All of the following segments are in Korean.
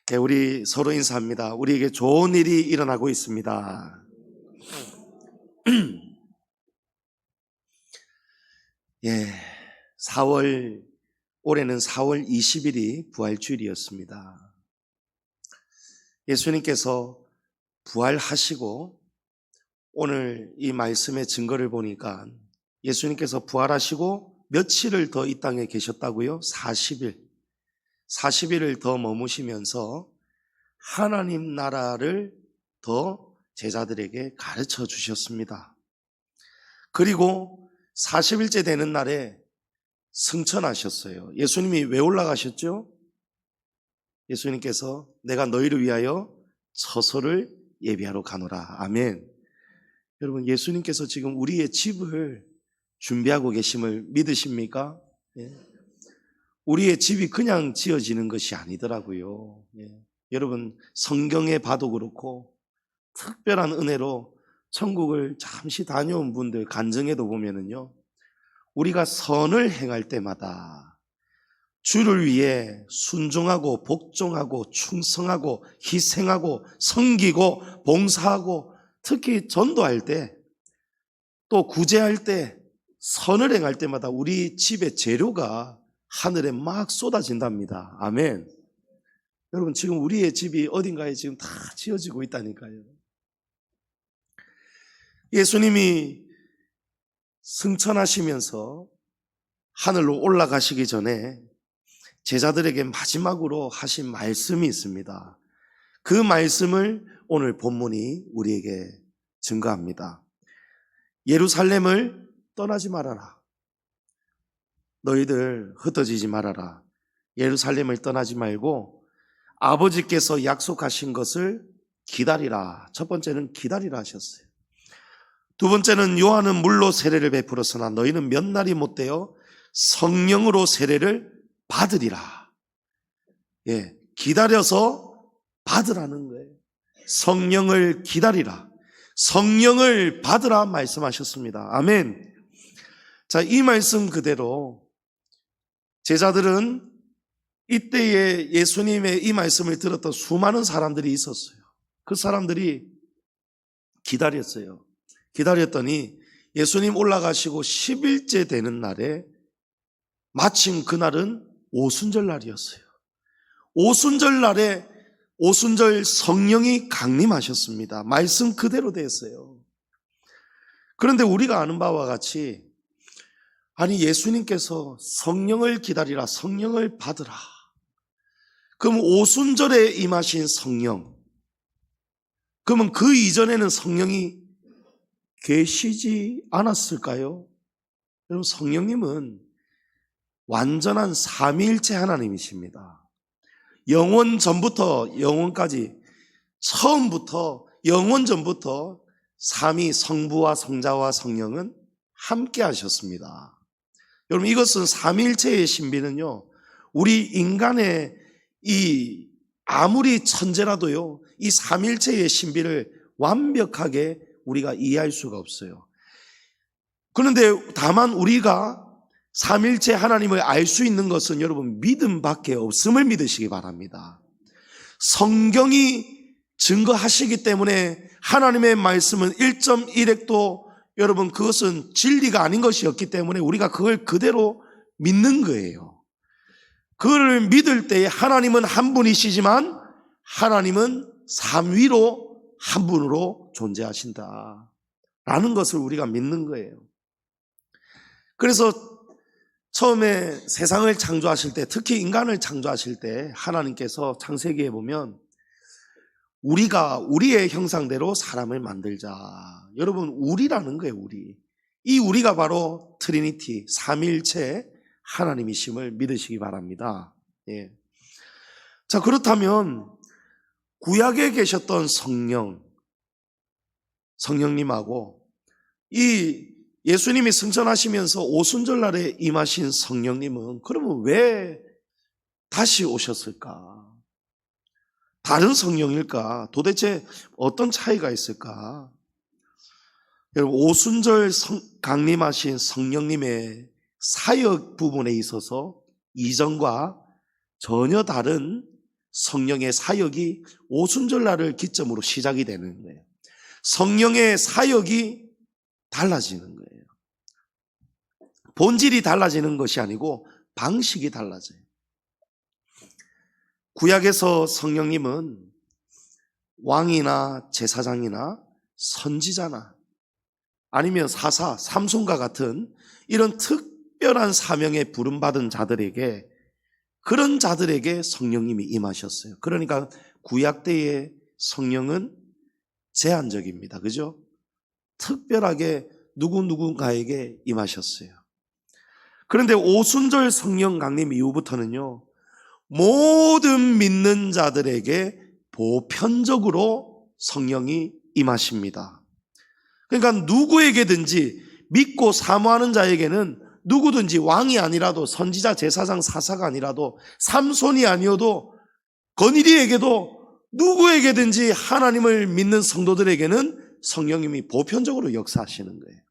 네, 우리 서로 인사합니다. 우리에게 좋은 일이 일어나고 있습니다. 예, 올해는 4월 20일이 부활주일이었습니다. 예수님께서 부활하시고 오늘 이 말씀의 증거를 보니까 예수님께서 부활하시고 며칠을 더 이 땅에 계셨다고요? 40일을 더 머무시면서 하나님 나라를 더 제자들에게 가르쳐 주셨습니다. 그리고 40일째 되는 날에 승천하셨어요. 예수님이 왜 올라가셨죠? 예수님께서 내가 너희를 위하여 처소를 예비하러 가노라. 아멘. 여러분, 예수님께서 지금 우리의 집을 준비하고 계심을 믿으십니까? 예. 우리의 집이 그냥 지어지는 것이 아니더라고요. 예. 여러분, 성경에 봐도 그렇고 특별한 은혜로 천국을 잠시 다녀온 분들 간증에도 보면은요, 우리가 선을 행할 때마다 주를 위해 순종하고 복종하고 충성하고 희생하고 섬기고 봉사하고 특히 전도할 때 또 구제할 때 선을 행할 때마다 우리 집의 재료가 하늘에 막 쏟아진답니다. 아멘. 여러분, 지금 우리의 집이 어딘가에 지금 다 지어지고 있다니까요. 예수님이 승천하시면서 하늘로 올라가시기 전에 제자들에게 마지막으로 하신 말씀이 있습니다. 그 말씀을 오늘 본문이 우리에게 증거합니다. 예루살렘을 떠나지 말아라. 너희들 흩어지지 말아라. 예루살렘을 떠나지 말고 아버지께서 약속하신 것을 기다리라. 첫 번째는 기다리라 하셨어요. 두 번째는 요한은 물로 세례를 베풀었으나 너희는 몇 날이 못되어 성령으로 세례를 받으리라. 예, 기다려서 받으라는 거예요. 성령을 기다리라. 성령을 받으라 말씀하셨습니다. 아멘. 자, 이 말씀 그대로 제자들은 이때에 예수님의 이 말씀을 들었던 수많은 사람들이 있었어요. 그 사람들이 기다렸어요. 기다렸더니 예수님 올라가시고 10일째 되는 날에 마침 그날은 오순절 날이었어요. 오순절 날에 오순절 성령이 강림하셨습니다. 말씀 그대로 됐어요. 그런데 우리가 아는 바와 같이 아니 예수님께서 성령을 기다리라, 성령을 받으라. 그럼 오순절에 임하신 성령, 그러면 그 이전에는 성령이 계시지 않았을까요? 여러분, 성령님은 완전한 삼위일체 하나님이십니다. 영원 전부터 영원까지, 처음부터 영원 전부터 삼위 성부와 성자와 성령은 함께 하셨습니다. 여러분, 이것은 삼위일체의 신비는요, 우리 인간의 이 아무리 천재라도요, 이 삼위일체의 신비를 완벽하게 우리가 이해할 수가 없어요. 그런데 다만 우리가 삼일체 하나님을 알 수 있는 것은 여러분 믿음밖에 없음을 믿으시기 바랍니다. 성경이 증거하시기 때문에 하나님의 말씀은 1.1핵도 여러분 그것은 진리가 아닌 것이었기 때문에 우리가 그걸 그대로 믿는 거예요. 그걸 믿을 때에 하나님은 한 분이시지만 하나님은 삼위로 한 분으로 존재하신다 라는 것을 우리가 믿는 거예요. 그래서 처음에 세상을 창조하실 때, 특히 인간을 창조하실 때 하나님께서 창세기에 보면 우리가 우리의 형상대로 사람을 만들자. 여러분, 우리라는 거예요. 이 우리가 바로 트리니티, 삼위일체 하나님이심을 믿으시기 바랍니다. 예. 자, 그렇다면 구약에 계셨던 성령님하고 이 예수님이 승천하시면서 오순절 날에 임하신 성령님은 그러면 왜 다시 오셨을까? 다른 성령일까? 도대체 어떤 차이가 있을까? 여러분, 오순절 강림하신 성령님의 사역 부분에 있어서 이전과 전혀 다른 성령의 사역이 오순절날을 기점으로 시작이 되는 거예요. 성령의 사역이 달라지는 거예요. 본질이 달라지는 것이 아니고 방식이 달라져요. 구약에서 성령님은 왕이나 제사장이나 선지자나 아니면 사사, 삼손과 같은 이런 특별한 사명에 부름받은 자들에게, 그런 자들에게 성령님이 임하셨어요. 그러니까 구약 때의 성령은 제한적입니다. 그죠? 특별하게 누군가에게 임하셨어요. 그런데 오순절 성령 강림 이후부터는요, 모든 믿는 자들에게 보편적으로 성령이 임하십니다. 그러니까 누구에게든지, 믿고 사모하는 자에게는 누구든지, 왕이 아니라도, 선지자, 제사장, 사사가 아니라도, 삼손이 아니어도, 건일이에게도, 누구에게든지 하나님을 믿는 성도들에게는 성령님이 보편적으로 역사하시는 거예요.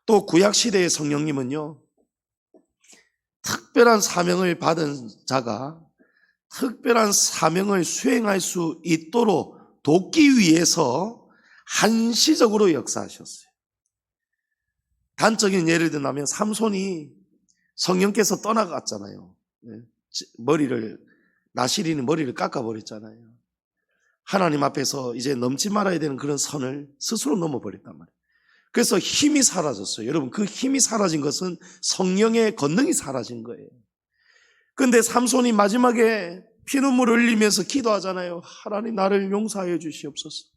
또 구약시대의 성령님은요, 특별한 사명을 받은 자가 특별한 사명을 수행할 수 있도록 돕기 위해서 한시적으로 역사하셨어요. 단적인 예를 들면 삼손이 성령께서 떠나갔잖아요. 나시린이 머리를 깎아버렸잖아요. 하나님 앞에서 이제 넘지 말아야 되는 그런 선을 스스로 넘어버렸단 말이에요. 그래서 힘이 사라졌어요. 여러분, 그 힘이 사라진 것은 성령의 권능이 사라진 거예요. 그런데 삼손이 마지막에 피눈물 흘리면서 기도하잖아요. 하나님, 나를 용서하여 주시옵소서.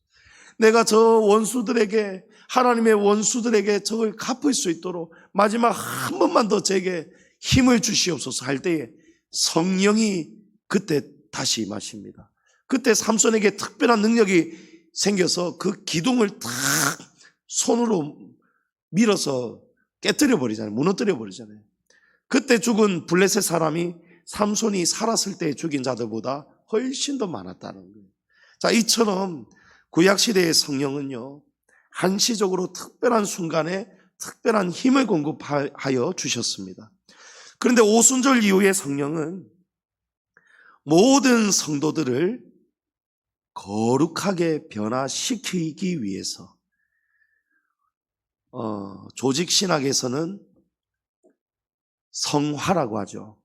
내가 저 원수들에게, 하나님의 원수들에게 저걸 갚을 수 있도록 마지막 한 번만 더 제게 힘을 주시옵소서 할 때에 성령이 그때 다시 임하십니다. 그때 삼손에게 특별한 능력이 생겨서 그 기둥을 탁 손으로 밀어서 깨뜨려 버리잖아요. 무너뜨려 버리잖아요. 그때 죽은 블레셋 사람이 삼손이 살았을 때 죽인 자들보다 훨씬 더 많았다는 거예요. 자, 이처럼 구약시대의 성령은요, 한시적으로 특별한 순간에 특별한 힘을 공급하여 주셨습니다. 그런데 오순절 이후의 성령은 모든 성도들을 거룩하게 변화시키기 위해서, 조직신학에서는 성화라고 하죠.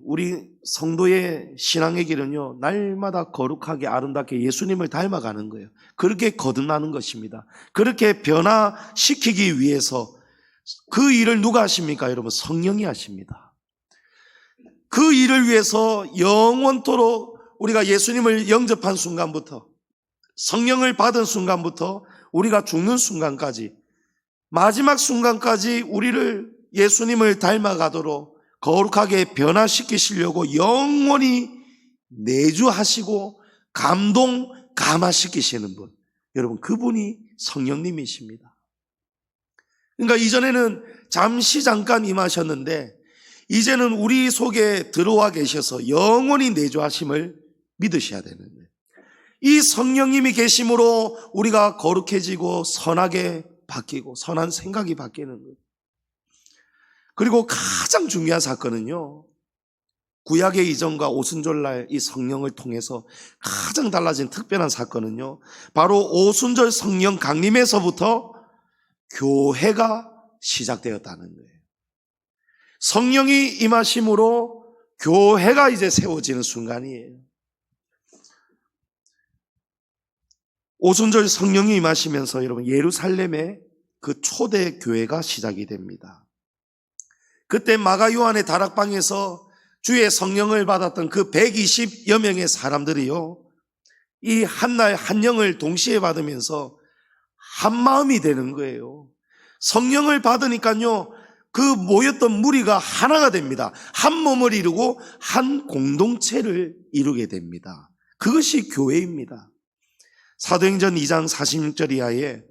우리 성도의 신앙의 길은요, 날마다 거룩하게 아름답게 예수님을 닮아가는 거예요. 그렇게 거듭나는 것입니다. 그렇게 변화시키기 위해서 그 일을 누가 하십니까? 여러분, 성령이 하십니다. 그 일을 위해서 영원토록 우리가 예수님을 영접한 순간부터, 성령을 받은 순간부터 우리가 죽는 순간까지, 마지막 순간까지 우리를 예수님을 닮아가도록 거룩하게 변화시키시려고 영원히 내주하시고 감화시키시는 분, 여러분, 그분이 성령님이십니다. 그러니까 이전에는 잠깐 임하셨는데 이제는 우리 속에 들어와 계셔서 영원히 내주하심을 믿으셔야 되는 거예요. 이 성령님이 계심으로 우리가 거룩해지고 선하게 바뀌고 선한 생각이 바뀌는 거예요. 그리고 가장 중요한 사건은요, 구약의 이전과 오순절날 이 성령을 통해서 가장 달라진 특별한 사건은요, 바로 오순절 성령 강림에서부터 교회가 시작되었다는 거예요. 성령이 임하심으로 교회가 이제 세워지는 순간이에요. 오순절 성령이 임하시면서 여러분, 예루살렘의 그 초대 교회가 시작이 됩니다. 그때 마가 요한의 다락방에서 주의 성령을 받았던 그 120여 명의 사람들이요, 이 한날 한 영을 동시에 받으면서 한 마음이 되는 거예요. 성령을 받으니까요, 그 모였던 무리가 하나가 됩니다. 한 몸을 이루고 한 공동체를 이루게 됩니다. 그것이 교회입니다. 사도행전 2장 46절 이하에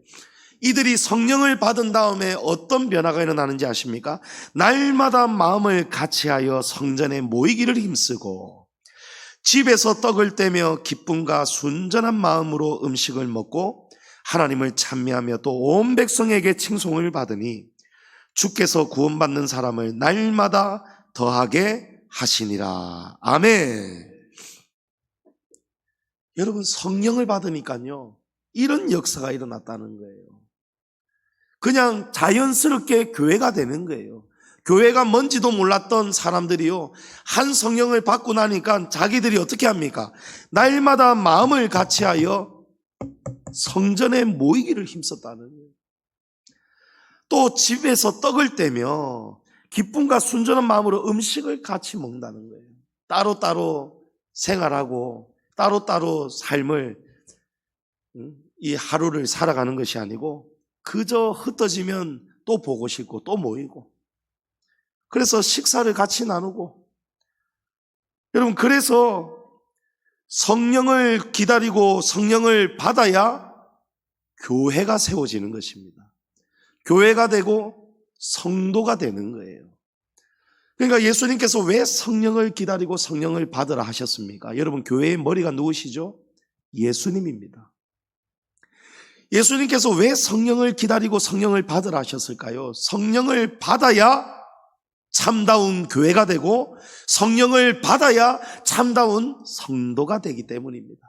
이들이 성령을 받은 다음에 어떤 변화가 일어나는지 아십니까? 날마다 마음을 같이하여 성전에 모이기를 힘쓰고 집에서 떡을 떼며 기쁨과 순전한 마음으로 음식을 먹고 하나님을 찬미하며 또 온 백성에게 칭송을 받으니 주께서 구원받는 사람을 날마다 더하게 하시니라. 아멘. 여러분 성령을 받으니까요 이런 역사가 일어났다는 거예요. 그냥 자연스럽게 교회가 되는 거예요. 교회가 뭔지도 몰랐던 사람들이요 한 성령을 받고 나니까 자기들이 어떻게 합니까? 날마다 마음을 같이하여 성전에 모이기를 힘썼다는 거예요. 또 집에서 떡을 떼며 기쁨과 순전한 마음으로 음식을 같이 먹는다는 거예요. 따로따로 생활하고 따로따로 삶을 이 하루를 살아가는 것이 아니고 그저 흩어지면 또 보고 싶고 또 모이고 그래서 식사를 같이 나누고 여러분 그래서 성령을 기다리고 성령을 받아야 교회가 세워지는 것입니다. 교회가 되고 성도가 되는 거예요. 그러니까 예수님께서 왜 성령을 기다리고 성령을 받으라 하셨습니까? 여러분 교회의 머리가 누구시죠? 예수님입니다. 예수님께서 왜 성령을 기다리고 성령을 받으라 하셨을까요? 성령을 받아야 참다운 교회가 되고 성령을 받아야 참다운 성도가 되기 때문입니다.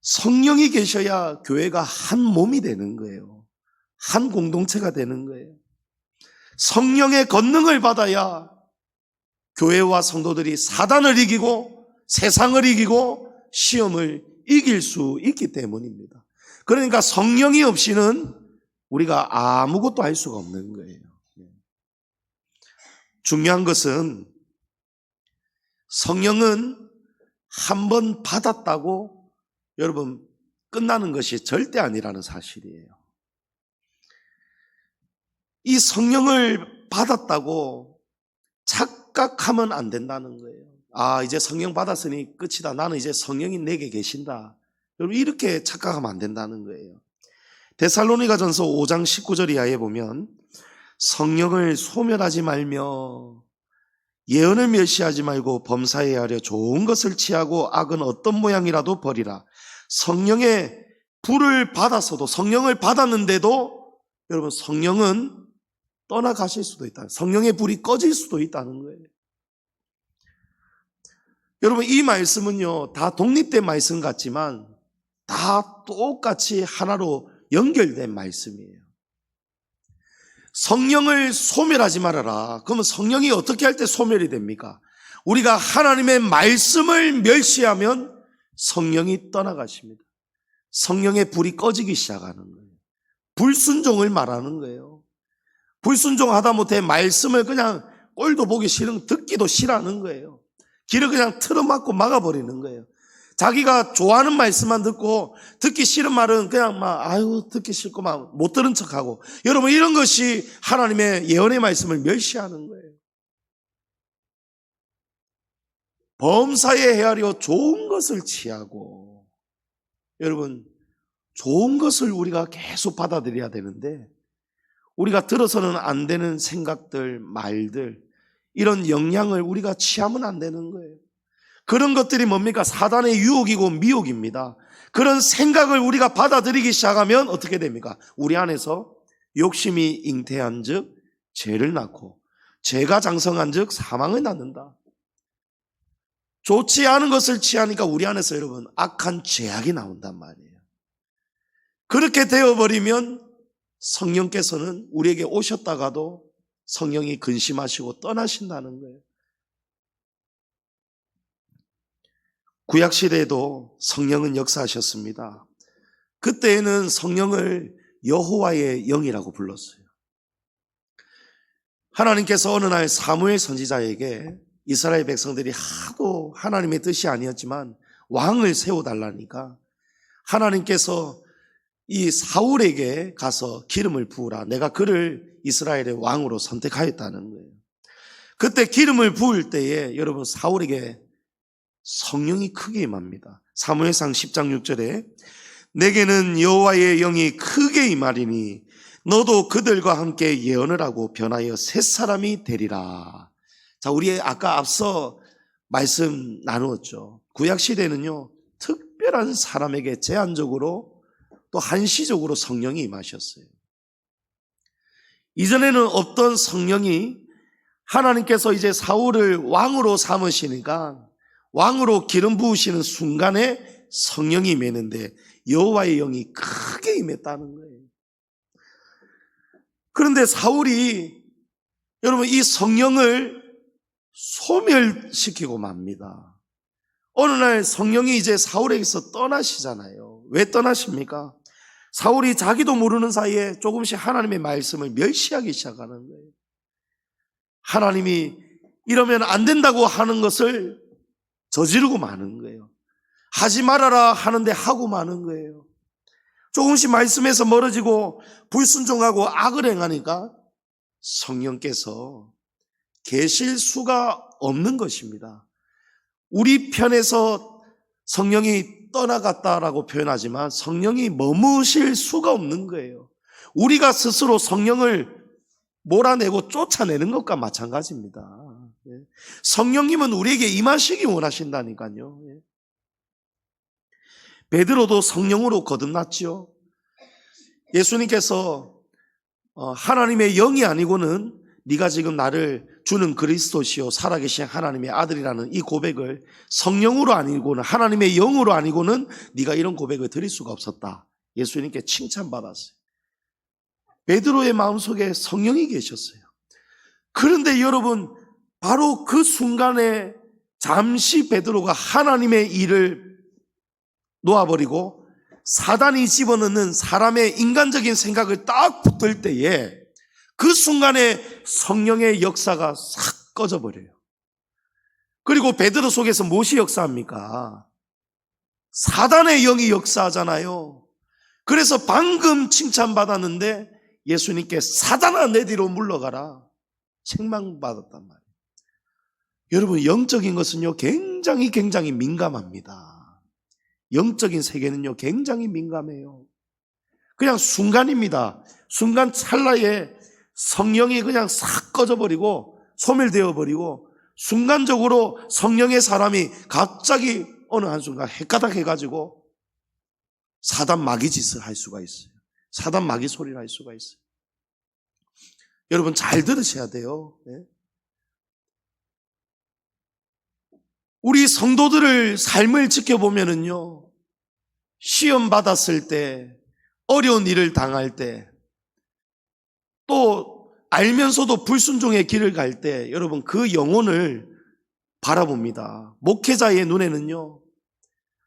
성령이 계셔야 교회가 한 몸이 되는 거예요. 한 공동체가 되는 거예요. 성령의 권능을 받아야 교회와 성도들이 사단을 이기고 세상을 이기고 시험을 이길 수 있기 때문입니다. 그러니까 성령이 없이는 우리가 아무것도 할 수가 없는 거예요. 중요한 것은 성령은 한 번 받았다고 여러분 끝나는 것이 절대 아니라는 사실이에요. 이 성령을 받았다고 착각하면 안 된다는 거예요. 아, 이제 성령 받았으니 끝이다. 나는 이제 성령이 내게 계신다. 여러분 이렇게 착각하면 안 된다는 거예요. 데살로니가전서 5장 19절 이하에 보면 성령을 소멸하지 말며 예언을 멸시하지 말고 범사에 하려 좋은 것을 취하고 악은 어떤 모양이라도 버리라. 성령의 불을 받았어도 성령을 받았는데도 여러분 성령은 떠나가실 수도 있다. 성령의 불이 꺼질 수도 있다는 거예요. 여러분 이 말씀은요 다 독립된 말씀 같지만 다 똑같이 하나로 연결된 말씀이에요. 성령을 소멸하지 말아라. 그러면 성령이 어떻게 할 때 소멸이 됩니까? 우리가 하나님의 말씀을 멸시하면 성령이 떠나가십니다. 성령의 불이 꺼지기 시작하는 거예요. 불순종을 말하는 거예요. 불순종하다 못해 말씀을 그냥 꼴도 보기 싫은 듣기도 싫어하는 거예요. 귀를 그냥 틀어막고 막아버리는 거예요. 자기가 좋아하는 말씀만 듣고 듣기 싫은 말은 그냥 듣기 싫고 못 들은 척하고 여러분 이런 것이 하나님의 예언의 말씀을 멸시하는 거예요. 범사에 헤아려 좋은 것을 취하고 여러분 좋은 것을 우리가 계속 받아들여야 되는데 우리가 들어서는 안 되는 생각들, 말들 이런 영향을 우리가 취하면 안 되는 거예요. 그런 것들이 뭡니까? 사단의 유혹이고 미혹입니다. 그런 생각을 우리가 받아들이기 시작하면 어떻게 됩니까? 우리 안에서 욕심이 잉태한 즉 죄를 낳고 죄가 장성한 즉 사망을 낳는다. 좋지 않은 것을 취하니까 우리 안에서 여러분 악한 죄악이 나온단 말이에요. 그렇게 되어버리면 성령께서는 우리에게 오셨다가도 성령이 근심하시고 떠나신다는 거예요. 구약시대에도 성령은 역사하셨습니다. 그때에는 성령을 여호와의 영이라고 불렀어요. 하나님께서 어느 날 사무엘 선지자에게 이스라엘 백성들이 하도 하나님의 뜻이 아니었지만 왕을 세워달라니까 하나님께서 이 사울에게 가서 기름을 부으라. 내가 그를 이스라엘의 왕으로 선택하였다는 거예요. 그때 기름을 부을 때에 여러분 사울에게 성령이 크게 임합니다. 사무엘상 10장 6절에 내게는 여호와의 영이 크게 임하리니 너도 그들과 함께 예언을 하고 변하여 새 사람이 되리라. 자, 우리 아까 앞서 말씀 나누었죠. 구약시대는요 특별한 사람에게 제한적으로 또 한시적으로 성령이 임하셨어요. 이전에는 없던 성령이 하나님께서 이제 사울을 왕으로 삼으시니까 왕으로 기름 부으시는 순간에 성령이 임했는데 여호와의 영이 크게 임했다는 거예요. 그런데 사울이 여러분 이 성령을 소멸시키고 맙니다. 어느 날 성령이 이제 사울에게서 떠나시잖아요. 왜 떠나십니까? 사울이 자기도 모르는 사이에 조금씩 하나님의 말씀을 멸시하기 시작하는 거예요. 하나님이 이러면 안 된다고 하는 것을 저지르고 마는 거예요. 하지 말아라 하는데 하고 마는 거예요. 조금씩 말씀에서 멀어지고 불순종하고 악을 행하니까 성령께서 계실 수가 없는 것입니다. 우리 편에서 성령이 떠나갔다라고 표현하지만 성령이 머무실 수가 없는 거예요. 우리가 스스로 성령을 몰아내고 쫓아내는 것과 마찬가지입니다. 성령님은 우리에게 임하시기 원하신다니까요. 베드로도 성령으로 거듭났지요. 예수님께서 하나님의 영이 아니고는 네가 지금 나를 주는 그리스도시요 살아계신 하나님의 아들이라는 이 고백을 성령으로 아니고는 하나님의 영으로 아니고는 네가 이런 고백을 드릴 수가 없었다. 예수님께 칭찬받았어요. 베드로의 마음속에 성령이 계셨어요. 그런데 여러분 바로 그 순간에 잠시 베드로가 하나님의 일을 놓아버리고 사단이 집어넣는 사람의 인간적인 생각을 딱 붙들 때에 그 순간에 성령의 역사가 싹 꺼져버려요. 그리고 베드로 속에서 무엇이 역사합니까? 사단의 영이 역사하잖아요. 그래서 방금 칭찬받았는데 예수님께 사단아 내 뒤로 물러가라 책망받았단 말이에요. 여러분 영적인 것은요 굉장히 민감합니다. 영적인 세계는요 굉장히 민감해요. 그냥 순간입니다. 순간 찰나에 성령이 그냥 싹 꺼져버리고 소멸되어 버리고 순간적으로 성령의 사람이 갑자기 어느 한순간 헷가닥 해가지고 사단 마귀 짓을 할 수가 있어요. 사단 마귀 소리를 할 수가 있어요. 여러분 잘 들으셔야 돼요. 우리 성도들을 삶을 지켜보면은요 시험 받았을 때 어려운 일을 당할 때 또 알면서도 불순종의 길을 갈 때 여러분 그 영혼을 바라봅니다. 목회자의 눈에는요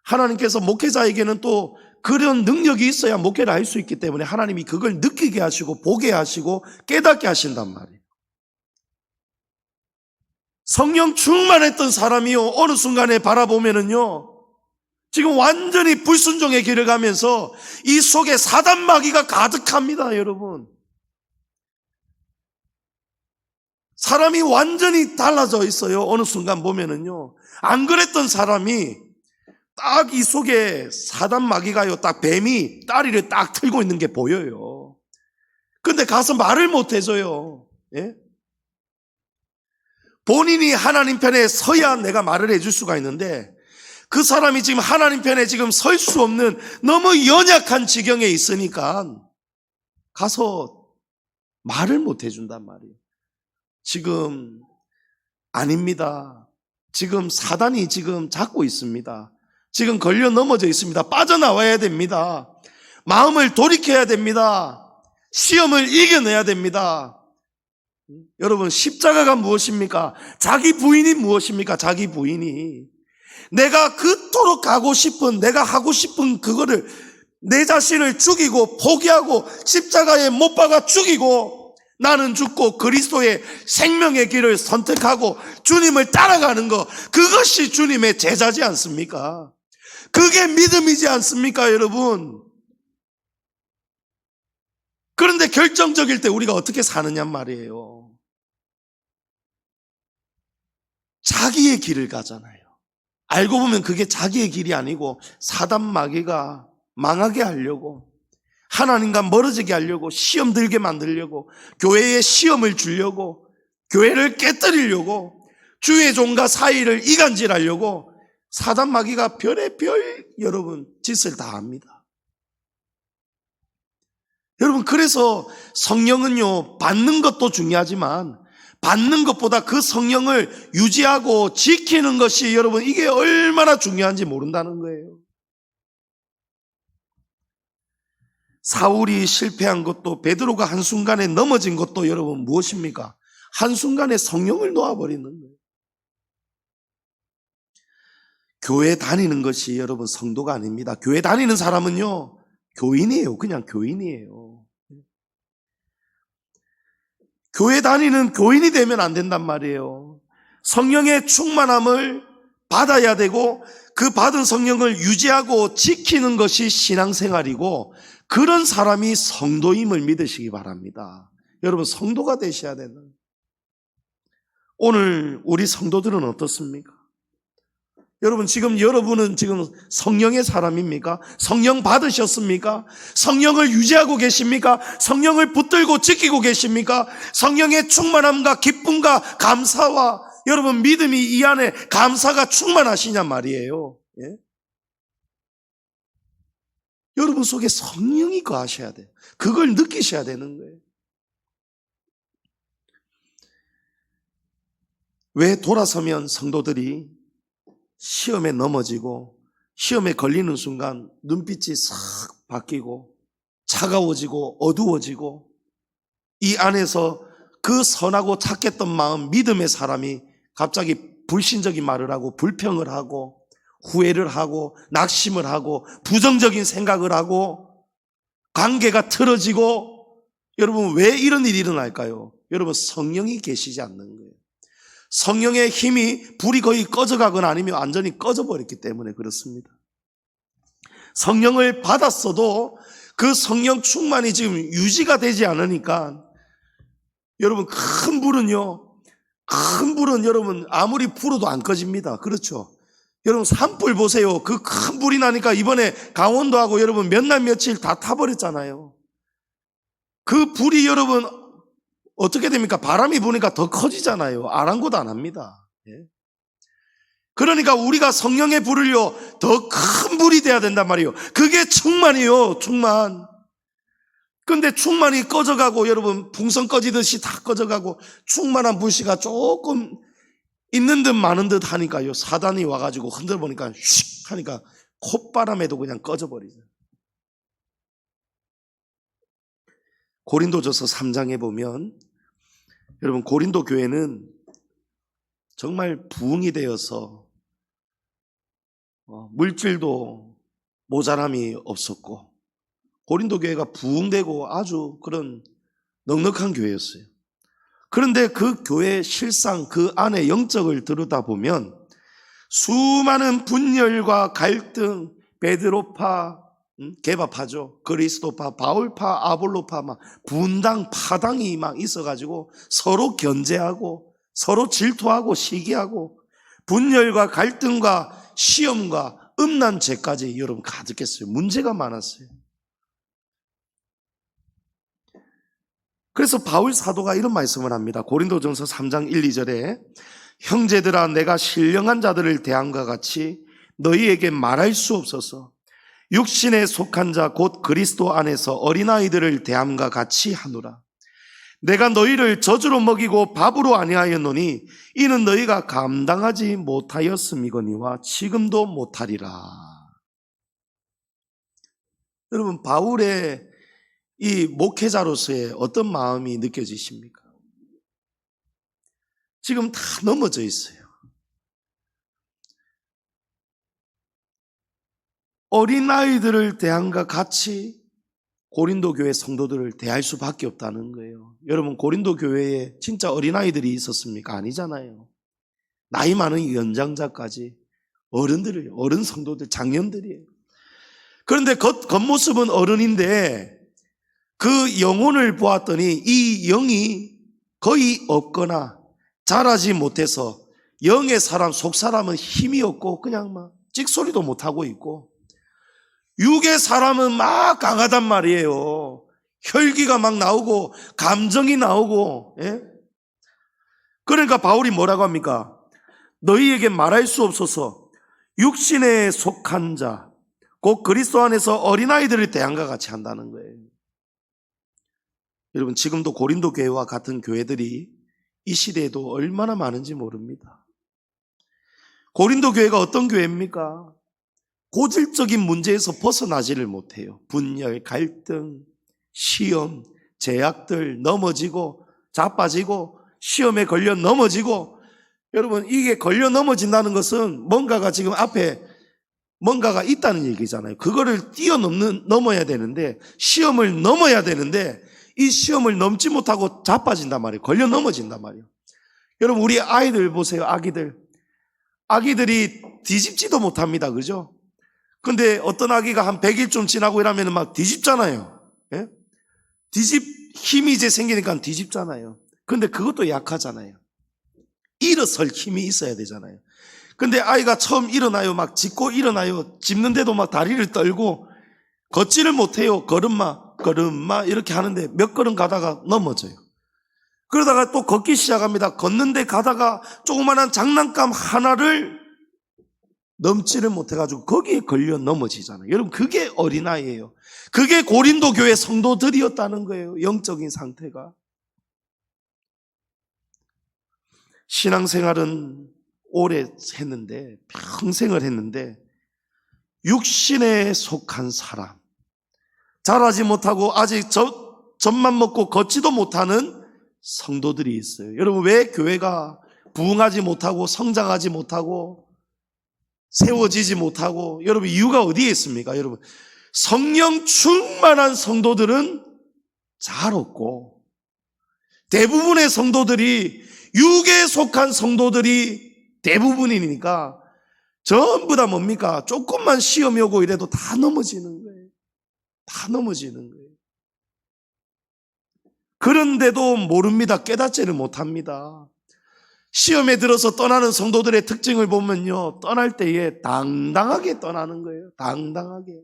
하나님께서 목회자에게는 또 그런 능력이 있어야 목회를 할 수 있기 때문에 하나님이 그걸 느끼게 하시고 보게 하시고 깨닫게 하신단 말이에요. 성령 충만했던 사람이요 어느 순간에 바라보면은요 지금 완전히 불순종의 길을 가면서 이 속에 사단 마귀가 가득합니다. 여러분 사람이 완전히 달라져 있어요. 어느 순간 보면은요 안 그랬던 사람이 딱 이 속에 사단 마귀가요 딱 뱀이 다리를 딱 틀고 있는 게 보여요. 근데 가서 말을 못 해줘요. 예? 본인이 하나님 편에 서야 내가 말을 해줄 수가 있는데 그 사람이 지금 하나님 편에 지금 설 수 없는 너무 연약한 지경에 있으니까 가서 말을 못 해준단 말이에요. 지금 아닙니다. 지금 사단이 지금 잡고 있습니다. 지금 걸려 넘어져 있습니다. 빠져나와야 됩니다. 마음을 돌이켜야 됩니다. 시험을 이겨내야 됩니다. 여러분 십자가가 무엇입니까? 자기 부인이 무엇입니까? 자기 부인이 내가 그토록 가고 싶은 내가 하고 싶은 그거를 내 자신을 죽이고 포기하고 십자가에 못 박아 죽이고 나는 죽고 그리스도의 생명의 길을 선택하고 주님을 따라가는 것 그것이 주님의 제자지 않습니까? 그게 믿음이지 않습니까 여러분? 그런데 결정적일 때 우리가 어떻게 사느냐 말이에요. 자기의 길을 가잖아요. 알고 보면 그게 자기의 길이 아니고 사단 마귀가 망하게 하려고 하나님과 멀어지게 하려고 시험 들게 만들려고 교회에 시험을 주려고 교회를 깨뜨리려고 주의 종과 사이를 이간질하려고 사단 마귀가 별의별 여러분 짓을 다 합니다. 여러분 그래서 성령은요 받는 것도 중요하지만 받는 것보다 그 성령을 유지하고 지키는 것이 여러분 이게 얼마나 중요한지 모른다는 거예요. 사울이 실패한 것도 베드로가 한순간에 넘어진 것도 여러분 무엇입니까? 한순간에 성령을 놓아버리는 거예요. 교회 다니는 것이 여러분 성도가 아닙니다. 교회 다니는 사람은요 교인이에요. 그냥 교인이에요. 교회 다니는 교인이 되면 안 된단 말이에요. 성령의 충만함을 받아야 되고 그 받은 성령을 유지하고 지키는 것이 신앙생활이고 그런 사람이 성도임을 믿으시기 바랍니다. 여러분 성도가 되셔야 되는. 오늘 우리 성도들은 어떻습니까? 여러분 여러분은 지금 성령의 사람입니까? 성령 받으셨습니까? 성령을 유지하고 계십니까? 성령을 붙들고 지키고 계십니까? 성령의 충만함과 기쁨과 감사와 여러분 믿음이 이 안에 감사가 충만하시냐 말이에요. 예? 여러분 속에 성령이 거하셔야 돼요. 그걸 느끼셔야 되는 거예요. 왜 돌아서면 성도들이 시험에 넘어지고 시험에 걸리는 순간 눈빛이 싹 바뀌고 차가워지고 어두워지고 이 안에서 그 선하고 착했던 마음 믿음의 사람이 갑자기 불신적인 말을 하고 불평을 하고 후회를 하고 낙심을 하고 부정적인 생각을 하고 관계가 틀어지고 여러분 왜 이런 일이 일어날까요? 여러분 성령이 계시지 않는 거예요. 성령의 힘이 불이 거의 꺼져가거나 아니면 완전히 꺼져버렸기 때문에 그렇습니다. 성령을 받았어도 그 성령 충만이 지금 유지가 되지 않으니까 여러분 큰 불은 여러분 아무리 불어도 안 꺼집니다. 그렇죠? 여러분 산불 보세요. 그 큰 불이 나니까 이번에 강원도하고 여러분 몇 날 며칠 다 타버렸잖아요. 그 불이 여러분 어떻게 됩니까? 바람이 부니까 더 커지잖아요. 아랑곳 안 합니다. 예? 그러니까 우리가 성령의 불을요 더 큰 불이 돼야 된단 말이에요. 그게 충만이요, 충만. 근데 충만이 꺼져가고 여러분 풍선 꺼지듯이 다 꺼져가고 충만한 불씨가 조금 있는 듯 많은 듯 하니까요 사단이 와가지고 흔들어 보니까 휙 하니까 콧바람에도 그냥 꺼져버리죠. 고린도전서 3장에 보면 여러분 고린도 교회는 정말 부흥이 되어서 물질도 모자람이 없었고 고린도 교회가 부흥되고 아주 그런 넉넉한 교회였어요. 그런데 그 교회의 실상 그 안에 영적을 들여다보면 수많은 분열과 갈등, 베드로파, 개바파죠. 그리스도파, 바울파, 아볼로파 막 분당, 파당이 막 있어가지고 서로 견제하고 서로 질투하고 시기하고 분열과 갈등과 시험과 음란죄까지 여러분 가득했어요. 문제가 많았어요. 그래서 바울 사도가 이런 말씀을 합니다. 고린도전서 3장 1, 2절에 형제들아 내가 신령한 자들을 대함과 같이 너희에게 말할 수 없어서 육신에 속한 자 곧 그리스도 안에서 어린아이들을 대함과 같이 하노라. 내가 너희를 저주로 먹이고 밥으로 아니하였노니 이는 너희가 감당하지 못하였음이거니와 지금도 못하리라. 여러분 바울의 이 목회자로서의 어떤 마음이 느껴지십니까? 지금 다 넘어져 있어요. 어린아이들을 대함과 같이 고린도 교회 성도들을 대할 수밖에 없다는 거예요. 여러분 고린도 교회에 진짜 어린아이들이 있었습니까? 아니잖아요. 나이 많은 연장자까지 어른 성도들, 장년들이에요. 그런데 겉모습은 어른인데 그 영혼을 보았더니 이 영이 거의 없거나 자라지 못해서 영의 사람, 속 사람은 힘이 없고 그냥 막 찍소리도 못하고 있고 육의 사람은 막 강하단 말이에요. 혈기가 막 나오고 감정이 나오고 예? 그러니까 바울이 뭐라고 합니까? 너희에게 말할 수 없어서 육신에 속한 자 곧 그리스도 안에서 어린아이들을 대함과 같이 한다는 거예요. 여러분 지금도 고린도 교회와 같은 교회들이 이 시대에도 얼마나 많은지 모릅니다. 고린도 교회가 어떤 교회입니까? 고질적인 문제에서 벗어나지를 못해요. 분열, 갈등, 시험, 제약들, 넘어지고 자빠지고 시험에 걸려 넘어지고. 여러분, 이게 걸려 넘어진다는 것은 뭔가가 지금 앞에 뭔가가 있다는 얘기잖아요. 그거를 넘어야 되는데, 시험을 넘어야 되는데 이 시험을 넘지 못하고 자빠진단 말이에요. 걸려 넘어진단 말이에요. 여러분, 우리 아이들 보세요. 아기들이 뒤집지도 못합니다. 그죠? 근데 어떤 아기가 한 100일쯤 지나고 이러면 막 뒤집잖아요. 예? 힘이 이제 생기니까 뒤집잖아요. 근데 그것도 약하잖아요. 일어설 힘이 있어야 되잖아요. 근데 아이가 처음 일어나요. 막 짚고 일어나요. 짚는데도 막 다리를 떨고 걷지를 못해요. 걸음마 이렇게 하는데 몇 걸음 가다가 넘어져요. 그러다가 또 걷기 시작합니다. 걷는데 가다가 조그만한 장난감 하나를 넘지를 못해가지고 거기에 걸려 넘어지잖아요. 여러분, 그게 어린아이예요. 그게 고린도 교회 성도들이었다는 거예요. 영적인 상태가. 신앙생활은 오래 했는데, 평생을 했는데, 육신에 속한 사람, 자라지 못하고 아직 젖만 먹고 걷지도 못하는 성도들이 있어요. 여러분, 왜 교회가 부흥하지 못하고 성장하지 못하고 세워지지 못하고, 여러분, 이유가 어디에 있습니까? 여러분, 성령 충만한 성도들은 잘 없고, 대부분의 성도들이 육에 속한 성도들이 대부분이니까 전부 다 뭡니까? 조금만 시험이 오고 이래도 다 넘어지는 거예요. 다 넘어지는 거예요. 그런데도 모릅니다. 깨닫지를 못합니다. 시험에 들어서 떠나는 성도들의 특징을 보면요, 떠날 때에 당당하게 떠나는 거예요. 당당하게.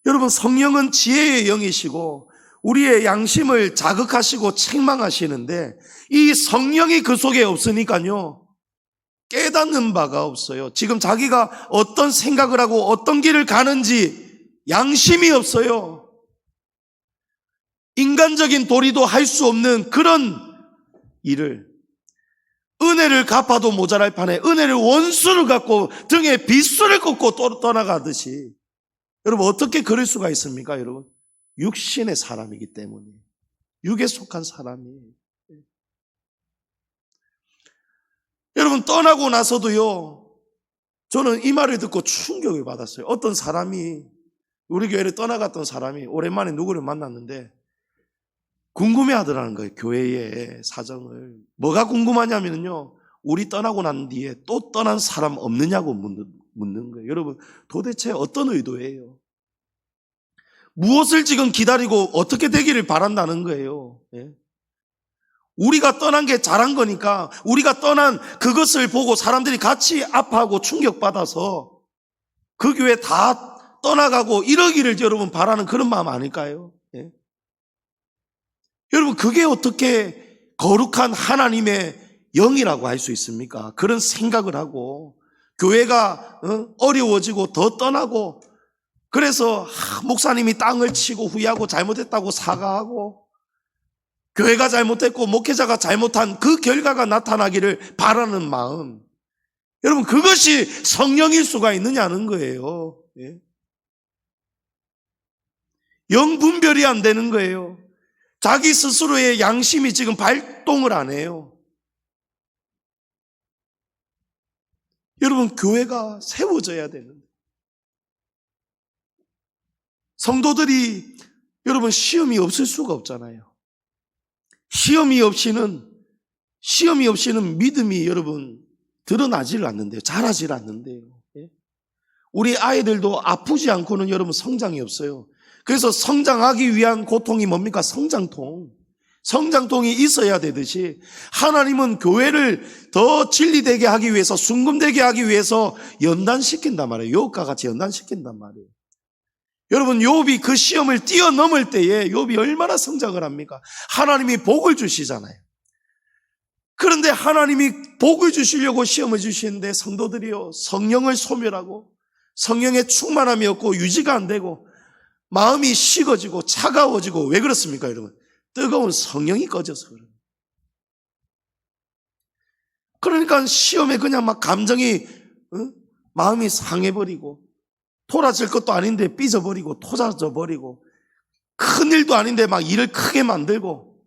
여러분, 성령은 지혜의 영이시고 우리의 양심을 자극하시고 책망하시는데, 이 성령이 그 속에 없으니까요, 깨닫는 바가 없어요. 지금 자기가 어떤 생각을 하고 어떤 길을 가는지 양심이 없어요. 인간적인 도리도 할 수 없는 그런 일을, 은혜를 갚아도 모자랄 판에 은혜를 원수를 갚고 등에 빗수를 꽂고 떠나가듯이, 여러분, 어떻게 그럴 수가 있습니까? 여러분, 육신의 사람이기 때문에, 육에 속한 사람이에요. 여러분, 떠나고 나서도요, 저는 이 말을 듣고 충격을 받았어요. 어떤 사람이, 우리 교회를 떠나갔던 사람이 오랜만에 누구를 만났는데 궁금해 하더라는 거예요. 교회의 사정을. 뭐가 궁금하냐면요, 우리 떠나고 난 뒤에 또 떠난 사람 없느냐고 묻는 거예요. 여러분, 도대체 어떤 의도예요? 무엇을 지금 기다리고 어떻게 되기를 바란다는 거예요. 예? 우리가 떠난 게 잘한 거니까 우리가 떠난 그것을 보고 사람들이 같이 아파하고 충격받아서 그 교회 다 떠나가고 이러기를 여러분 바라는 그런 마음 아닐까요? 예? 여러분, 그게 어떻게 거룩한 하나님의 영이라고 할 수 있습니까? 그런 생각을 하고 교회가 어려워지고 더 떠나고, 그래서 목사님이 땅을 치고 후회하고 잘못했다고 사과하고 교회가 잘못했고 목회자가 잘못한 그 결과가 나타나기를 바라는 마음, 여러분, 그것이 성령일 수가 있느냐는 거예요. 예? 영 분별이 안 되는 거예요. 자기 스스로의 양심이 지금 발동을 안 해요. 여러분, 교회가 세워져야 되는데, 성도들이, 여러분, 시험이 없을 수가 없잖아요. 시험이 없이는 믿음이 여러분 드러나지를 않는데요. 자라지를 않는데요. 우리 아이들도 아프지 않고는 여러분 성장이 없어요. 그래서 성장하기 위한 고통이 뭡니까? 성장통이 있어야 되듯이 하나님은 교회를 더 진리되게 하기 위해서, 순금되게 하기 위해서 연단시킨단 말이에요. 욥과 같이 연단시킨단 말이에요. 여러분, 욥이 그 시험을 뛰어넘을 때에 욥이 얼마나 성장을 합니까? 하나님이 복을 주시잖아요. 그런데 하나님이 복을 주시려고 시험을 주시는데 성도들이요, 성령을 소멸하고 성령의 충만함이 없고 유지가 안 되고 마음이 식어지고 차가워지고 왜 그렇습니까, 여러분? 뜨거운 성령이 꺼져서 그래요. 그러니까 시험에 그냥 막 감정이 마음이 상해버리고 돌아질 것도 아닌데 삐져버리고 토자져버리고 큰일도 아닌데 막 일을 크게 만들고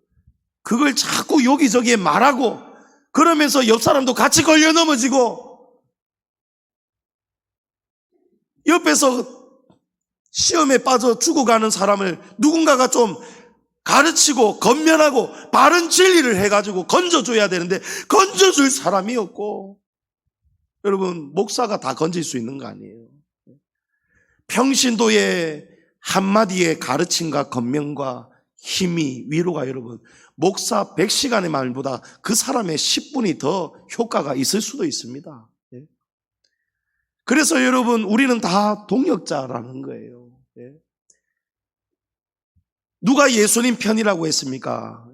그걸 자꾸 여기저기에 말하고 그러면서 옆 사람도 같이 걸려 넘어지고 옆에서 시험에 빠져 죽어가는 사람을 누군가가 좀 가르치고 건면하고 바른 진리를 해가지고 건져줘야 되는데 건져줄 사람이 없고, 여러분 목사가 다 건질 수 있는 거 아니에요. 평신도의 한마디의 가르침과 건면과 힘이 위로가 여러분 목사 100시간의 말보다 그 사람의 10분이 더 효과가 있을 수도 있습니다. 그래서 여러분 우리는 다 동역자라는 거예요. 누가 예수님 편이라고 했습니까?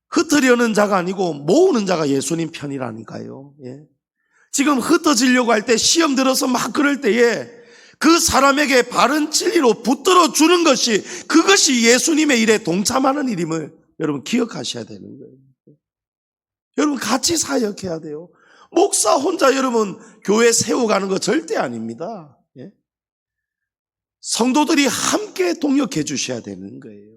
흩으려는 자가 아니고 모으는 자가 예수님 편이라니까요. 지금 흩어지려고 할 때 시험 들어서 막 그럴 때에 그 사람에게 바른 진리로 붙들어 주는 것이 그것이 예수님의 일에 동참하는 일임을 여러분 기억하셔야 되는 거예요. 여러분 같이 사역해야 돼요. 목사 혼자 여러분 교회 세워가는 거 절대 아닙니다. 성도들이 함께 동역해 주셔야 되는 거예요.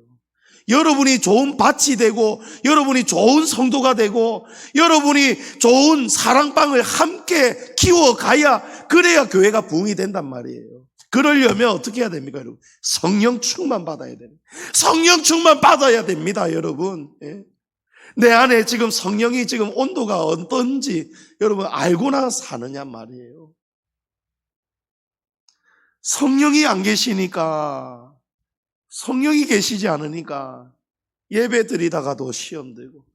여러분이 좋은 밭이 되고 여러분이 좋은 성도가 되고 여러분이 좋은 사랑방을 함께 키워가야 그래야 교회가 부흥이 된단 말이에요. 그러려면 어떻게 해야 됩니까, 여러분? 성령 충만 받아야 됩니다. 성령 충만 받아야 됩니다, 여러분. 내 안에 지금 성령이 지금 온도가 어떤지 여러분 알고나 사느냐 말이에요. 성령이 안 계시니까, 성령이 계시지 않으니까 예배 드리다가도 시험 들고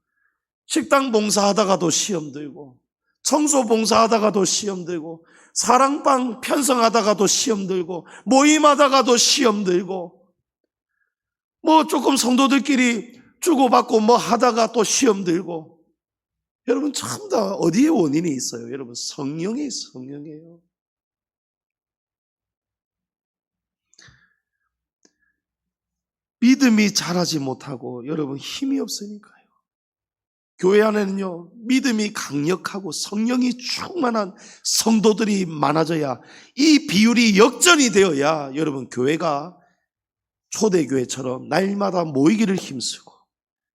식당 봉사하다가도 시험 들고 청소 봉사하다가도 시험 들고 사랑방 편성하다가도 시험 들고 모임하다가도 시험 들고 뭐 조금 성도들끼리 주고받고 뭐 하다가 또 시험 들고, 여러분 참 다 어디에 원인이 있어요? 여러분 성령이에요. 믿음이 자라지 못하고 여러분 힘이 없으니까요. 교회 안에는요 믿음이 강력하고 성령이 충만한 성도들이 많아져야, 이 비율이 역전이 되어야 여러분 교회가 초대교회처럼 날마다 모이기를 힘쓰고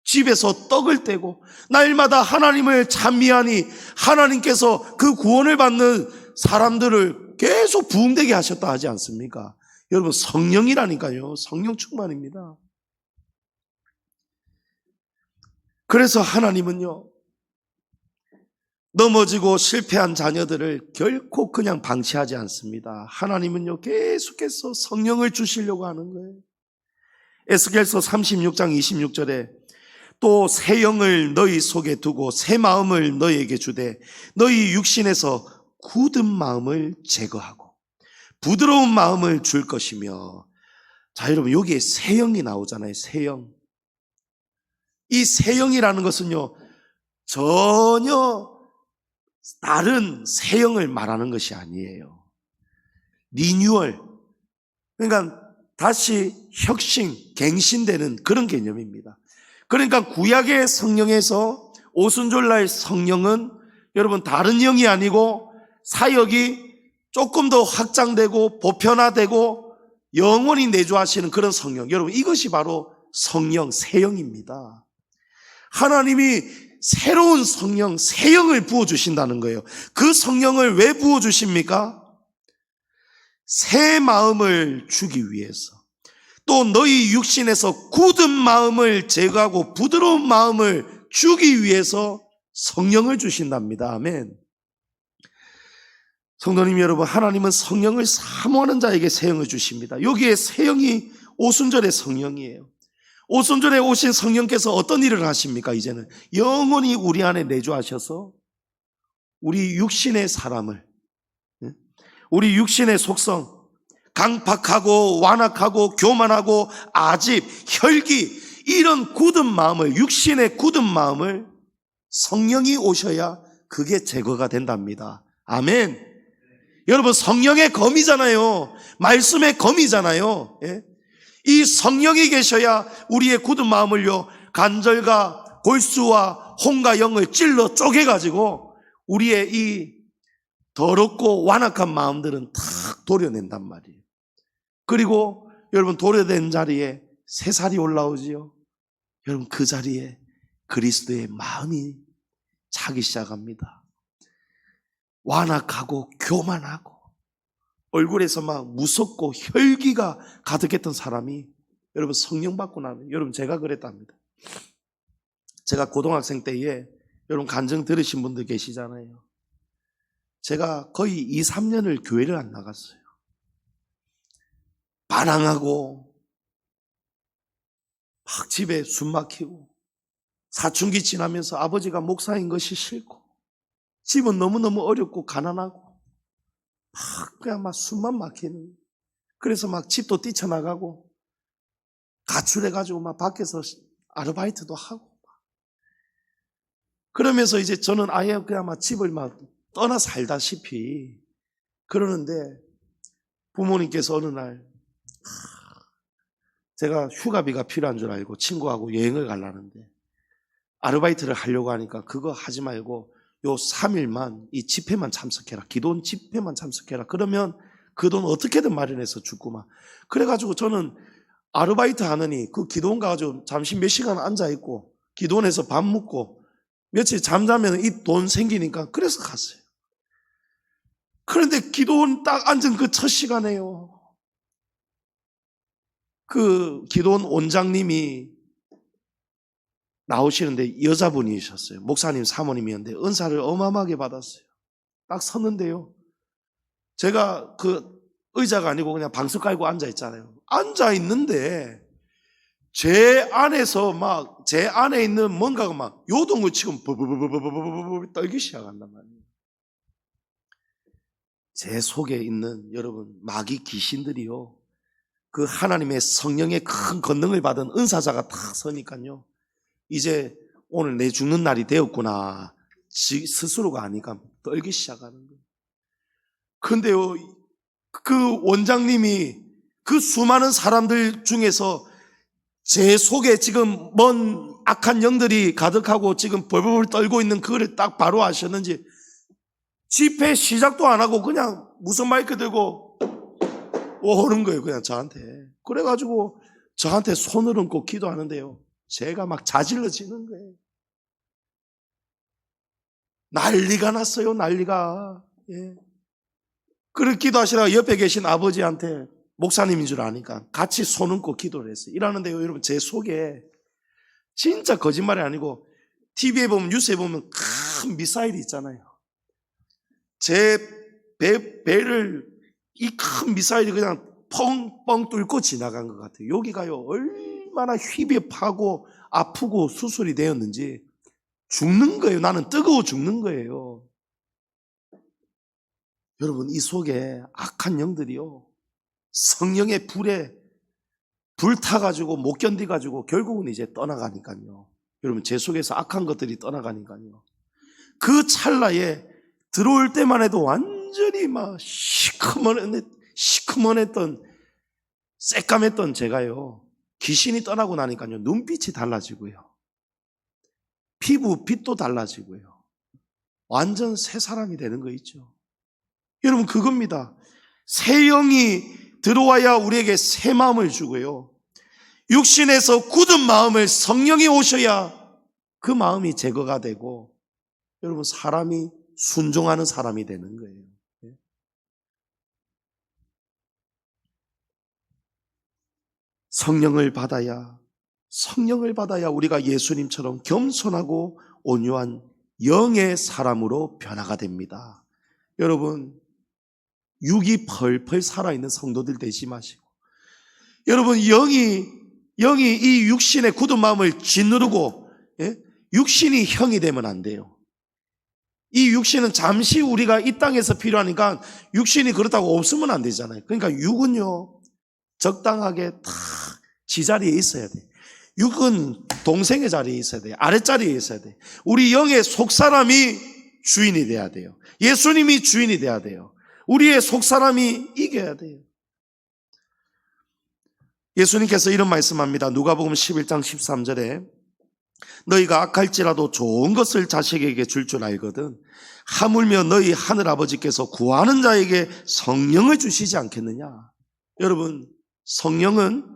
집에서 떡을 떼고 날마다 하나님을 찬미하니 하나님께서 그 구원을 받는 사람들을 계속 부흥되게 하셨다 하지 않습니까? 여러분 성령이라니까요. 성령 충만입니다. 그래서 하나님은요 넘어지고 실패한 자녀들을 결코 그냥 방치하지 않습니다. 하나님은요 계속해서 성령을 주시려고 하는 거예요. 에스겔서 36장 26절에 또 새 영을 너희 속에 두고 새 마음을 너희에게 주되 너희 육신에서 굳은 마음을 제거하고 부드러운 마음을 줄 것이며. 자, 여러분 여기에 새 영이 나오잖아요. 새 영. 이 새 영이라는 것은요 전혀 다른 새 영을 말하는 것이 아니에요. 리뉴얼, 그러니까 다시 혁신, 갱신되는 그런 개념입니다. 그러니까 구약의 성령에서 오순절날 성령은 여러분 다른 영이 아니고 사역이 조금 더 확장되고 보편화되고 영원히 내주하시는 그런 성령, 여러분 이것이 바로 성령, 새 영입니다. 하나님이 새로운 성령, 새 영을 부어주신다는 거예요. 그 성령을 왜 부어주십니까? 새 마음을 주기 위해서, 또 너희 육신에서 굳은 마음을 제거하고 부드러운 마음을 주기 위해서 성령을 주신답니다. 아멘. 성도님 여러분, 하나님은 성령을 사모하는 자에게 새 영을 주십니다. 여기에 새 영이 오순절의 성령이에요. 오순절에 오신 성령께서 어떤 일을 하십니까? 이제는 영원히 우리 안에 내주하셔서 우리 육신의 사람을, 우리 육신의 속성, 강팍하고 완악하고 교만하고 아집, 혈기, 이런 굳은 마음을, 육신의 굳은 마음을 성령이 오셔야 그게 제거가 된답니다. 아멘. 여러분, 성령의 검이잖아요. 말씀의 검이잖아요. 예? 이 성령이 계셔야 우리의 굳은 마음을요, 간절과 골수와 혼과 영을 찔러 쪼개가지고 우리의 이 더럽고 완악한 마음들은 탁 도려낸단 말이에요. 그리고 여러분, 도려낸 자리에 새살이 올라오지요. 여러분, 그 자리에 그리스도의 마음이 차기 시작합니다. 완악하고 교만하고 얼굴에서 막 무섭고 혈기가 가득했던 사람이 여러분, 성령 받고 나면, 여러분, 제가 그랬답니다. 제가 고등학생 때에 여러분 간증 들으신 분들 계시잖아요. 제가 거의 2, 3년을 교회를 안 나갔어요. 반항하고 막 집에 숨 막히고 사춘기 지나면서 아버지가 목사인 것이 싫고 집은 너무너무 어렵고 가난하고 막 그냥 막 숨만 막히는, 그래서 막 집도 뛰쳐나가고 가출해가지고 막 밖에서 아르바이트도 하고, 그러면서 이제 저는 아예 그냥 막 집을 막 떠나 살다시피 그러는데, 부모님께서 어느 날 제가 휴가비가 필요한 줄 알고 친구하고 여행을 가려는데 아르바이트를 하려고 하니까 그거 하지 말고 요 3일만 이 집회만 참석해라. 기도원 집회만 참석해라. 그러면 그 돈 어떻게든 마련해서 주구만. 그래가지고 저는 아르바이트 하느니 그 기도원 가가지고 잠시 몇 시간 앉아있고 기도원에서 밥 먹고 며칠 잠자면 이 돈 생기니까 그래서 갔어요. 그런데 기도원 딱 앉은 그 첫 시간에요, 그 기도원 원장님이 나오시는데 여자분이셨어요. 목사님 사모님이었는데 은사를 어마어마하게 받았어요. 딱 섰는데요, 제가 그 의자가 아니고 그냥 방석 깔고 앉아있잖아요. 앉아있는데 제 안에서 막 제 안에 있는 뭔가가 막 요동을 치고 버버버버버버버 떨기 시작한단 말이에요. 제 속에 있는 여러분 마귀 귀신들이요, 그 하나님의 성령의 큰 권능을 받은 은사자가 탁 서니까요, 이제 오늘 내 죽는 날이 되었구나 스스로가 아니까 떨기 시작하는 거예요. 그런데요, 그 원장님이 그 수많은 사람들 중에서 제 속에 지금 뭔 악한 영들이 가득하고 지금 벌벌 떨고 있는 그거를 딱 바로 아셨는지 집회 시작도 안 하고 그냥 무슨 마이크 들고 오는 거예요, 그냥 저한테. 그래가지고 저한테 손을 얹고 기도하는데요, 제가 막 자질러지는 거예요. 난리가 났어요, 난리가. 예. 그렇게 기도하시다가 옆에 계신 아버지한테 목사님인 줄 아니까 같이 손 얹고 기도를 했어요. 이러는데요, 여러분, 제 속에 진짜 거짓말이 아니고 TV에 보면, 뉴스에 보면 큰 미사일이 있잖아요. 제 배를 이 큰 미사일이 그냥 펑펑 뚫고 지나간 것 같아요. 여기가요, 얼마나 휘비파고 아프고 수술이 되었는지 죽는 거예요. 나는 뜨거워 죽는 거예요. 여러분, 이 속에 악한 영들이요, 성령의 불에 불타가지고 못 견디가지고 결국은 이제 떠나가니까요. 여러분, 제 속에서 악한 것들이 떠나가니까요, 그 찰나에 들어올 때만 해도 완전히 막 시커먼했던 새까맸던 제가요, 귀신이 떠나고 나니까요, 눈빛이 달라지고요, 피부 빛도 달라지고요, 완전 새 사람이 되는 거 있죠. 여러분, 그겁니다. 새 영이 들어와야 우리에게 새 마음을 주고요, 육신에서 굳은 마음을 성령이 오셔야 그 마음이 제거가 되고 여러분, 사람이 순종하는 사람이 되는 거예요. 성령을 받아야 우리가 예수님처럼 겸손하고 온유한 영의 사람으로 변화가 됩니다. 여러분, 육이 펄펄 살아있는 성도들 되지 마시고, 여러분, 영이 이 육신의 굳은 마음을 짓누르고, 육신이 형이 되면 안 돼요. 이 육신은 잠시 우리가 이 땅에서 필요하니까 육신이 그렇다고 없으면 안 되잖아요. 그러니까 육은요, 적당하게 딱 지자리에 있어야 돼. 육은 동생의 자리에 있어야 돼요. 아랫자리에 있어야 돼. 우리 영의 속사람이 주인이 돼야 돼요. 예수님이 주인이 돼야 돼요. 우리의 속사람이 이겨야 돼요. 예수님께서 이런 말씀합니다. 누가복음 11장 13절에 너희가 악할지라도 좋은 것을 자식에게 줄 줄 알거든 하물며 너희 하늘아버지께서 구하는 자에게 성령을 주시지 않겠느냐. 여러분, 성령은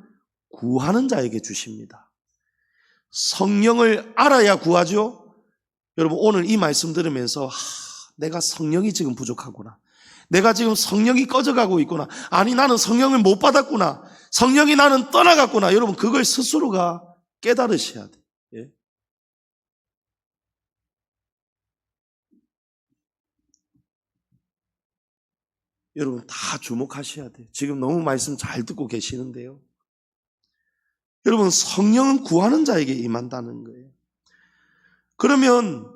구하는 자에게 주십니다. 성령을 알아야 구하죠. 여러분, 오늘 이 말씀 들으면서 내가 성령이 지금 부족하구나, 내가 지금 성령이 꺼져가고 있구나, 아니 나는 성령을 못 받았구나, 성령이 나는 떠나갔구나. 여러분, 그걸 스스로가 깨달으셔야 돼요. 예? 여러분, 다 주목하셔야 돼요. 지금 너무 말씀 잘 듣고 계시는데요. 여러분, 성령은 구하는 자에게 임한다는 거예요. 그러면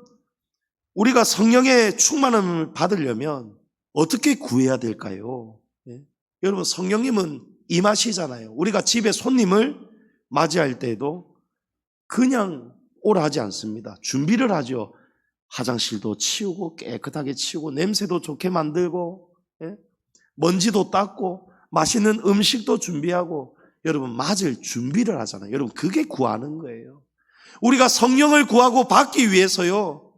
우리가 성령의 충만함을 받으려면 어떻게 구해야 될까요? 예? 여러분, 성령님은 임하시잖아요. 우리가 집에 손님을 맞이할 때에도 그냥 오라 하지 않습니다. 준비를 하죠. 화장실도 치우고 깨끗하게 치우고 냄새도 좋게 만들고, 예? 먼지도 닦고 맛있는 음식도 준비하고, 여러분, 맞을 준비를 하잖아요. 여러분, 그게 구하는 거예요. 우리가 성령을 구하고 받기 위해서요,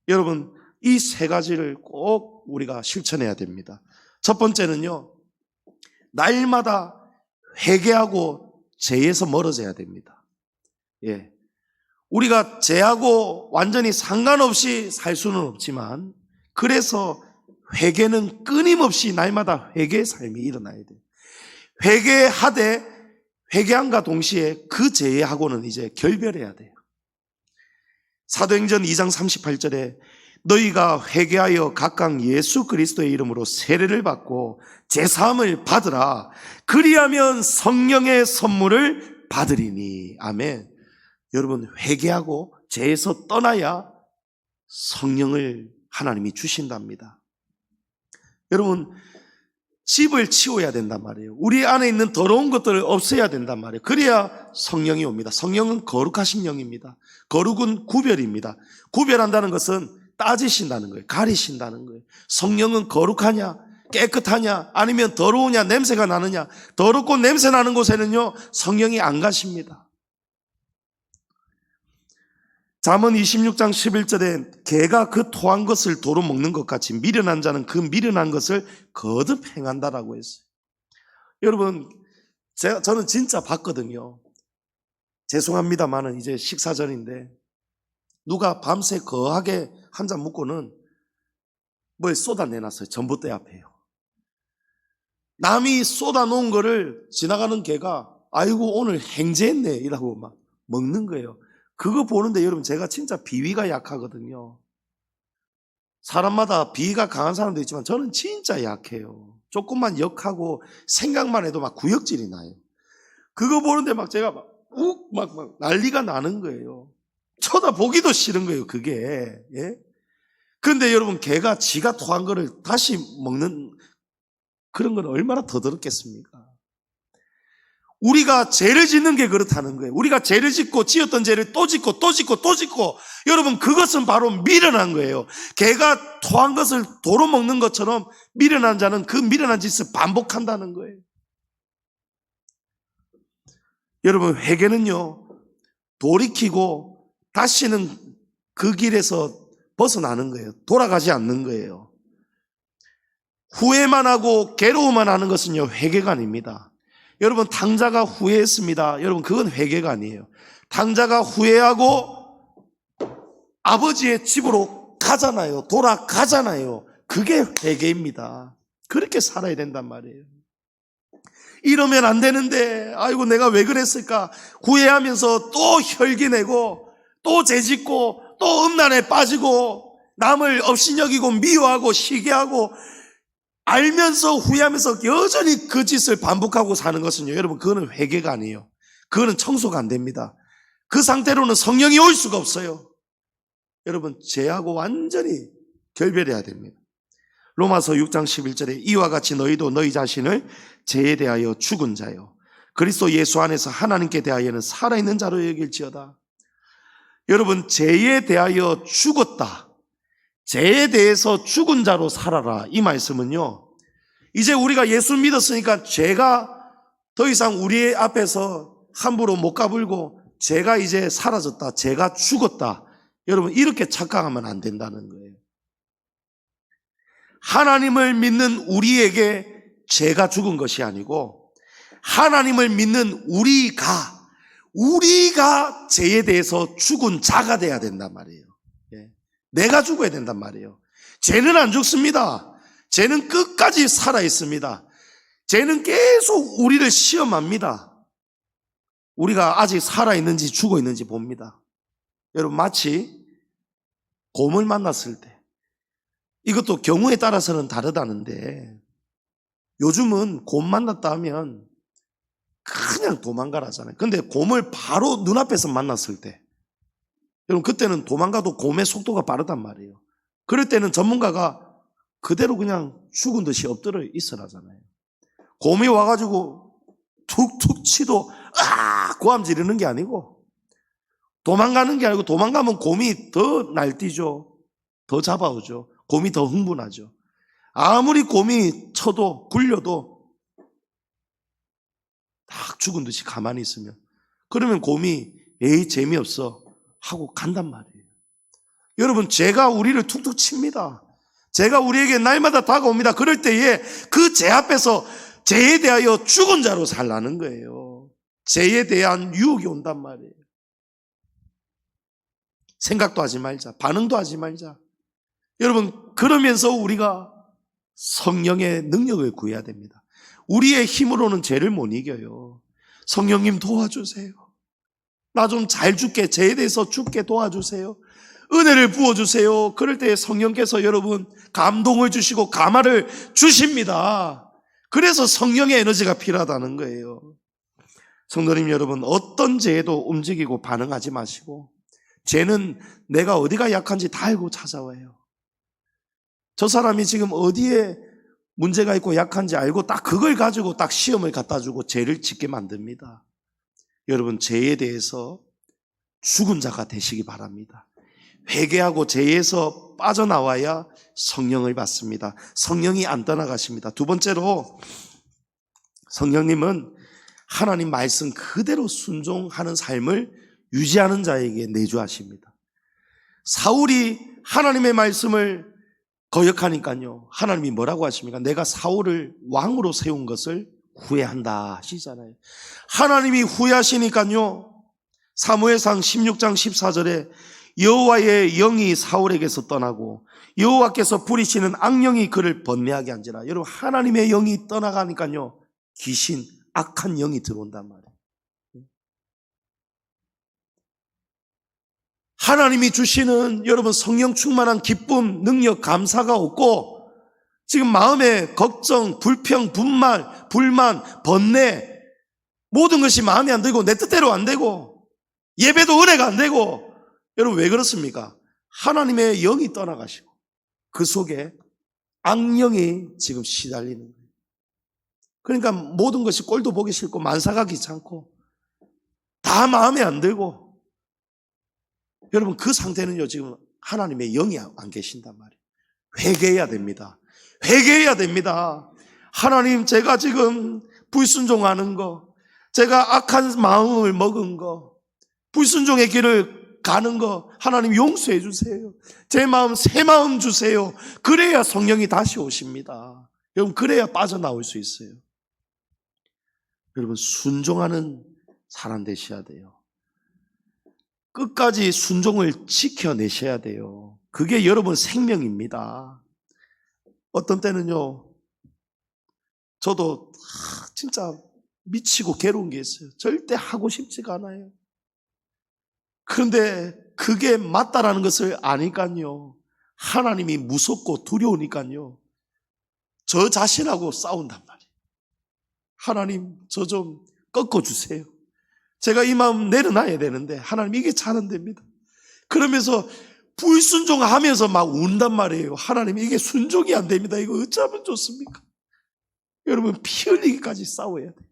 여러분, 이 세 가지를 꼭 우리가 실천해야 됩니다. 첫 번째는요, 날마다 회개하고 죄에서 멀어져야 됩니다. 예. 우리가 죄하고 완전히 상관없이 살 수는 없지만, 그래서 회개는 끊임없이 날마다 회개의 삶이 일어나야 돼요. 회개하되 회개함과 동시에 그 죄하고는 이제 결별해야 돼요. 사도행전 2장 38절에 너희가 회개하여 각각 예수 그리스도의 이름으로 세례를 받고 제사함을 받으라. 그리하면 성령의 선물을 받으리니. 아멘. 여러분, 회개하고 죄에서 떠나야 성령을 하나님이 주신답니다. 여러분, 집을 치워야 된단 말이에요. 우리 안에 있는 더러운 것들을 없애야 된단 말이에요. 그래야 성령이 옵니다. 성령은 거룩하신 영입니다. 거룩은 구별입니다. 구별한다는 것은 따지신다는 거예요. 가리신다는 거예요. 성령은 거룩하냐, 깨끗하냐, 아니면 더러우냐, 냄새가 나느냐. 더럽고 냄새 나는 곳에는요, 성령이 안 가십니다. 잠언 26장 11절에 개가 그 토한 것을 도로 먹는 것 같이 미련한 자는 그 미련한 것을 거듭 행한다라고 했어요. 여러분, 저는 진짜 봤거든요. 죄송합니다만은 이제 식사 전인데 누가 밤새 거하게 한 잔 묻고는 뭘 쏟아내놨어요. 전봇대 앞에요. 남이 쏟아놓은 거를 지나가는 개가 아이고 오늘 행제했네 이라고 막 먹는 거예요. 그거 보는데 여러분, 제가 진짜 비위가 약하거든요. 사람마다 비위가 강한 사람도 있지만 저는 진짜 약해요. 조금만 역하고 생각만 해도 막 구역질이 나요. 그거 보는데 막 제가 막 난리가 나는 거예요. 쳐다보기도 싫은 거예요, 그게. 예? 그런데 여러분, 개가 지가 토한 거를 다시 먹는 그런 건 얼마나 더 더럽겠습니까? 우리가 죄를 짓는 게 그렇다는 거예요. 우리가 죄를 짓고 지었던 죄를 또 짓고 또 짓고 또 짓고, 여러분, 그것은 바로 미련한 거예요. 개가 토한 것을 도로 먹는 것처럼 미련한 자는 그 미련한 짓을 반복한다는 거예요. 여러분, 회개는요, 돌이키고 다시는 그 길에서 벗어나는 거예요. 돌아가지 않는 거예요. 후회만 하고 괴로움만 하는 것은요, 회개가 아닙니다. 여러분, 탕자가 후회했습니다. 여러분, 그건 회개가 아니에요. 탕자가 후회하고 아버지의 집으로 가잖아요. 돌아가잖아요. 그게 회개입니다. 그렇게 살아야 된단 말이에요. 이러면 안 되는데, 아이고 내가 왜 그랬을까 후회하면서 또 혈기내고 또 죄짓고 또 음란에 빠지고 남을 업신여기고 미워하고 시기하고 알면서 후회하면서 여전히 그 짓을 반복하고 사는 것은요, 여러분, 그거는 회개가 아니에요. 그거는 청소가 안 됩니다. 그 상태로는 성령이 올 수가 없어요. 여러분, 죄하고 완전히 결별해야 됩니다. 로마서 6장 11절에 이와 같이 너희도 너희 자신을 죄에 대하여 죽은 자요 그리스도 예수 안에서 하나님께 대하여는 살아있는 자로 여길지어다. 여러분, 죄에 대하여 죽었다, 죄에 대해서 죽은 자로 살아라, 이 말씀은요, 이제 우리가 예수 믿었으니까 죄가 더 이상 우리 앞에서 함부로 못 까불고 죄가 이제 사라졌다, 죄가 죽었다. 여러분 이렇게 착각하면 안 된다는 거예요. 하나님을 믿는 우리에게 죄가 죽은 것이 아니고 하나님을 믿는 우리가 죄에 대해서 죽은 자가 돼야 된단 말이에요. 내가 죽어야 된단 말이에요. 죄는 안 죽습니다. 죄는 끝까지 살아 있습니다. 죄는 계속 우리를 시험합니다. 우리가 아직 살아있는지 죽어 있는지 봅니다. 여러분 마치 곰을 만났을 때, 이것도 경우에 따라서는 다르다는데 요즘은 곰 만났다 하면 그냥 도망가라잖아요. 근데 곰을 바로 눈앞에서 만났을 때, 여러분 그때는 도망가도 곰의 속도가 빠르단 말이에요. 그럴 때는 전문가가 그대로 그냥 죽은 듯이 엎드려 있으라잖아요. 곰이 와가지고 툭툭 치도 고함 지르는 게 아니고, 도망가는 게 아니고, 도망가면 곰이 더 날뛰죠. 더 잡아오죠. 곰이 더 흥분하죠. 아무리 곰이 쳐도 굴려도 딱 죽은 듯이 가만히 있으면, 그러면 곰이 에이 재미없어 하고 간단 말이에요. 여러분 죄가 우리를 툭툭 칩니다. 죄가 우리에게 날마다 다가옵니다. 그럴 때에 그 죄 앞에서 죄에 대하여 죽은 자로 살라는 거예요. 죄에 대한 유혹이 온단 말이에요. 생각도 하지 말자, 반응도 하지 말자. 여러분 그러면서 우리가 성령의 능력을 구해야 됩니다. 우리의 힘으로는 죄를 못 이겨요. 성령님 도와주세요. 나 좀 잘 죽게, 죄에 대해서 죽게 도와주세요. 은혜를 부어주세요. 그럴 때 성령께서 여러분 감동을 주시고 감화를 주십니다. 그래서 성령의 에너지가 필요하다는 거예요. 성도님 여러분, 어떤 죄에도 움직이고 반응하지 마시고, 죄는 내가 어디가 약한지 다 알고 찾아와요. 저 사람이 지금 어디에 문제가 있고 약한지 알고 딱 그걸 가지고 딱 시험을 갖다 주고 죄를 짓게 만듭니다. 여러분 죄에 대해서 죽은 자가 되시기 바랍니다. 회개하고 죄에서 빠져나와야 성령을 받습니다. 성령이 안 떠나가십니다. 두 번째로 성령님은 하나님 말씀 그대로 순종하는 삶을 유지하는 자에게 내주하십니다. 사울이 하나님의 말씀을 거역하니까요, 하나님이 뭐라고 하십니까? 내가 사울을 왕으로 세운 것을 후회한다 하시잖아요. 하나님이 후회하시니까요, 사무엘상 16장 14절에 여호와의 영이 사울에게서 떠나고 여호와께서 부리시는 악령이 그를 번뇌하게 한지라. 여러분 하나님의 영이 떠나가니까요, 귀신, 악한 영이 들어온단 말이에요. 하나님이 주시는 여러분 성령 충만한 기쁨, 능력, 감사가 없고 지금 마음에 걱정, 불평, 분말, 불만, 번뇌, 모든 것이 마음에 안 들고 내 뜻대로 안 되고 예배도 은혜가 안 되고, 여러분 왜 그렇습니까? 하나님의 영이 떠나가시고 그 속에 악령이 지금 시달리는 거예요. 그러니까 모든 것이 꼴도 보기 싫고 만사가 귀찮고 다 마음에 안 들고, 여러분 그 상태는요 지금 하나님의 영이 안 계신단 말이에요. 회개해야 됩니다. 회개해야 됩니다. 하나님, 제가 지금 불순종하는 거, 제가 악한 마음을 먹은 거, 불순종의 길을 가는 거 하나님 용서해 주세요. 제 마음 새 마음 주세요. 그래야 성령이 다시 오십니다. 여러분 그래야 빠져나올 수 있어요. 여러분 순종하는 사람 되셔야 돼요. 끝까지 순종을 지켜내셔야 돼요. 그게 여러분 생명입니다. 어떤 때는요, 저도 진짜 미치고 괴로운 게 있어요. 절대 하고 싶지가 않아요. 그런데 그게 맞다라는 것을 아니까요, 하나님이 무섭고 두려우니까요, 저 자신하고 싸운단 말이에요. 하나님, 저 좀 꺾어주세요. 제가 이 마음 내려놔야 되는데 하나님 이게 잘 안 됩니다. 그러면서 불순종하면서 막 운단 말이에요. 하나님 이게 순종이 안 됩니다. 이거 어쩌면 좋습니까? 여러분 피 흘리기까지 싸워야 돼요.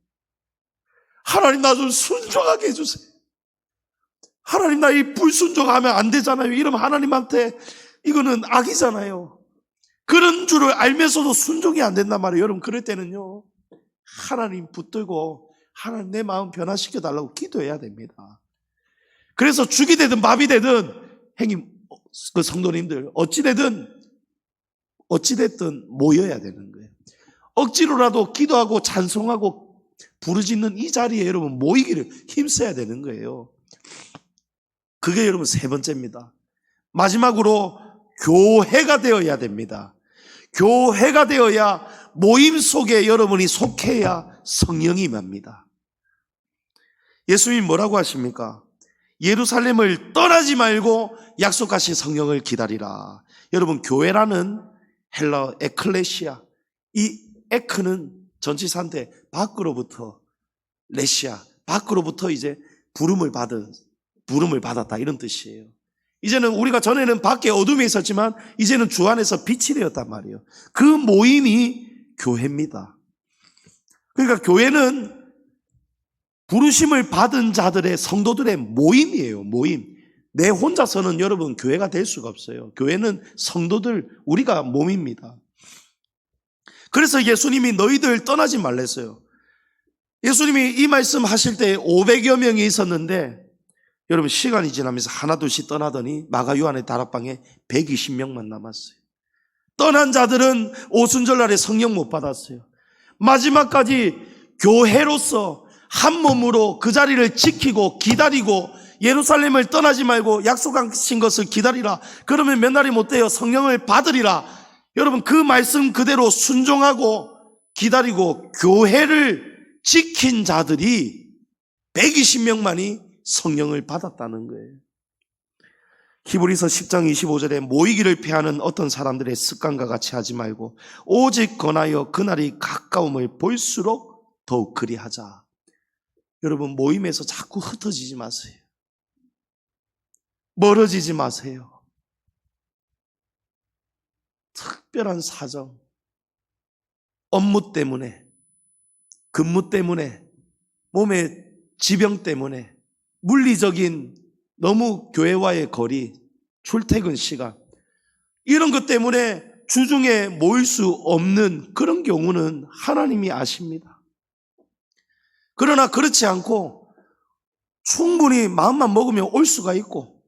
하나님 나 좀 순종하게 해주세요. 하나님 나 이 불순종하면 안 되잖아요. 이러면 하나님한테 이거는 악이잖아요. 그런 줄을 알면서도 순종이 안 된단 말이에요. 여러분, 그럴 때는요, 하나님 붙들고 하나님 내 마음 변화시켜 달라고 기도해야 됩니다. 그래서 죽이 되든 밥이 되든 형님, 그 성도님들 어찌됐든 모여야 되는 거예요. 억지로라도 기도하고 찬송하고 부르짖는 이 자리에 여러분 모이기를 힘써야 되는 거예요. 그게 여러분 세 번째입니다. 마지막으로 교회가 되어야 됩니다. 교회가 되어야 모임 속에 여러분이 속해야 성령이 임합니다. 예수님이 뭐라고 하십니까? 예루살렘을 떠나지 말고 약속하신 성령을 기다리라. 여러분, 교회라는 헬라어 에클레시아, 이 에크는 전치사인데 밖으로부터, 레시아, 밖으로부터 이제 부름을 받았다, 이런 뜻이에요. 이제는 우리가 전에는 밖에 어둠에 있었지만 이제는 주 안에서 빛이 되었단 말이에요. 그 모임이 교회입니다. 그러니까 교회는 부르심을 받은 자들의, 성도들의 모임이에요. 모임. 내 혼자서는 여러분 교회가 될 수가 없어요. 교회는 성도들, 우리가 몸입니다. 그래서 예수님이 너희들 떠나지 말랬어요. 예수님이 이 말씀 하실 때 500여 명이 있었는데 여러분 시간이 지나면서 하나둘씩 떠나더니 마가 요한의 다락방에 120명만 남았어요. 떠난 자들은 오순절날에 성령 못 받았어요. 마지막까지 교회로서 한 몸으로 그 자리를 지키고 기다리고 예루살렘을 떠나지 말고 약속하신 것을 기다리라. 그러면 몇 날이 못 돼요. 성령을 받으리라. 여러분 그 말씀 그대로 순종하고 기다리고 교회를 지킨 자들이 120명만이 성령을 받았다는 거예요. 히브리서 10장 25절에 모이기를 피하는 어떤 사람들의 습관과 같이 하지 말고 오직 권하여 그날이 가까움을 볼수록 더욱 그리하자. 여러분 모임에서 자꾸 흩어지지 마세요. 멀어지지 마세요. 특별한 사정, 업무 때문에, 근무 때문에, 몸의 지병 때문에, 물리적인 너무 교회와의 거리, 출퇴근 시간, 이런 것 때문에 주중에 모일 수 없는 그런 경우는 하나님이 아십니다. 그러나 그렇지 않고 충분히 마음만 먹으면 올 수가 있고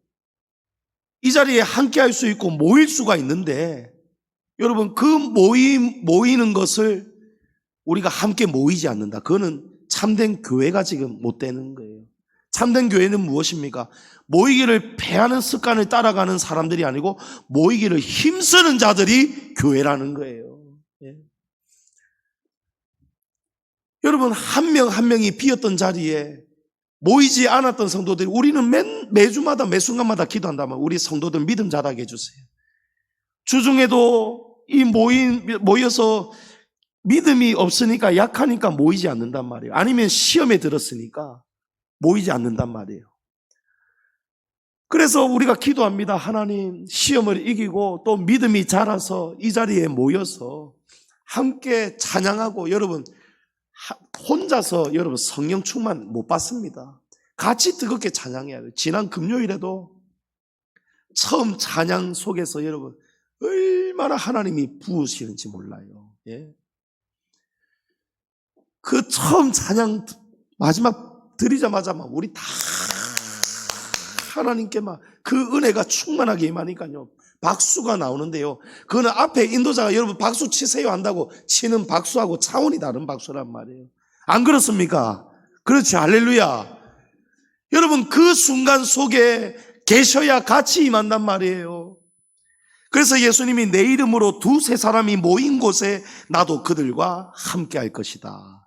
이 자리에 함께 할 수 있고 모일 수가 있는데 여러분 그 모이는 것을 우리가 함께 모이지 않는다. 그거는 참된 교회가 지금 못 되는 거예요. 참된 교회는 무엇입니까? 모이기를 패하는 습관을 따라가는 사람들이 아니고 모이기를 힘쓰는 자들이 교회라는 거예요. 예. 여러분 한 명 한 명이 비었던 자리에 모이지 않았던 성도들이 우리는 매주마다 매순간마다 기도한다면 우리 성도들 믿음 자라게 해주세요. 주중에도 이 모여서 믿음이 없으니까 약하니까 모이지 않는단 말이에요. 아니면 시험에 들었으니까 모이지 않는단 말이에요. 그래서 우리가 기도합니다. 하나님 시험을 이기고 또 믿음이 자라서 이 자리에 모여서 함께 찬양하고 여러분 혼자서 여러분 성령 충만 못 받습니다. 같이 뜨겁게 찬양해야 돼요. 지난 금요일에도 처음 찬양 속에서 여러분 얼마나 하나님이 부으시는지 몰라요. 예. 그 처음 찬양 마지막 드리자마자 막 우리 다 하나님께 막 그 은혜가 충만하게 임하니까요. 박수가 나오는데요. 그거는 앞에 인도자가 여러분 박수 치세요 한다고 치는 박수하고 차원이 다른 박수란 말이에요. 안 그렇습니까? 그렇지. 할렐루야. 여러분 그 순간 속에 계셔야 같이 임한단 말이에요. 그래서 예수님이 내 이름으로 두세 사람이 모인 곳에 나도 그들과 함께 할 것이다.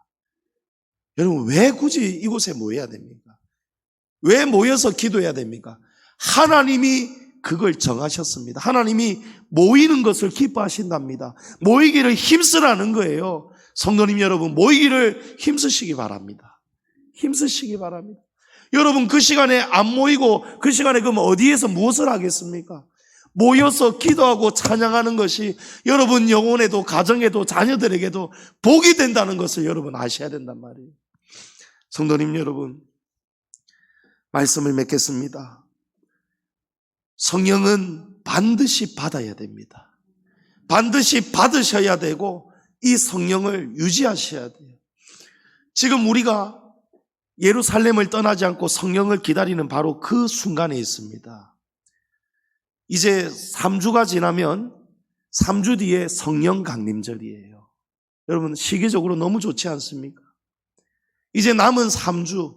여러분 왜 굳이 이곳에 모여야 됩니까? 왜 모여서 기도해야 됩니까? 하나님이 그걸 정하셨습니다. 하나님이 모이는 것을 기뻐하신답니다. 모이기를 힘쓰라는 거예요. 성도님 여러분 모이기를 힘쓰시기 바랍니다. 힘쓰시기 바랍니다. 여러분 그 시간에 안 모이고 그 시간에 그럼 어디에서 무엇을 하겠습니까? 모여서 기도하고 찬양하는 것이 여러분 영혼에도 가정에도 자녀들에게도 복이 된다는 것을 여러분 아셔야 된단 말이에요. 성도님 여러분 말씀을 맺겠습니다. 성령은 반드시 받아야 됩니다. 반드시 받으셔야 되고 이 성령을 유지하셔야 돼요. 지금 우리가 예루살렘을 떠나지 않고 성령을 기다리는 바로 그 순간에 있습니다. 이제 3주가 지나면 3주 뒤에 성령 강림절이에요. 여러분 시기적으로 너무 좋지 않습니까? 이제 남은 3주,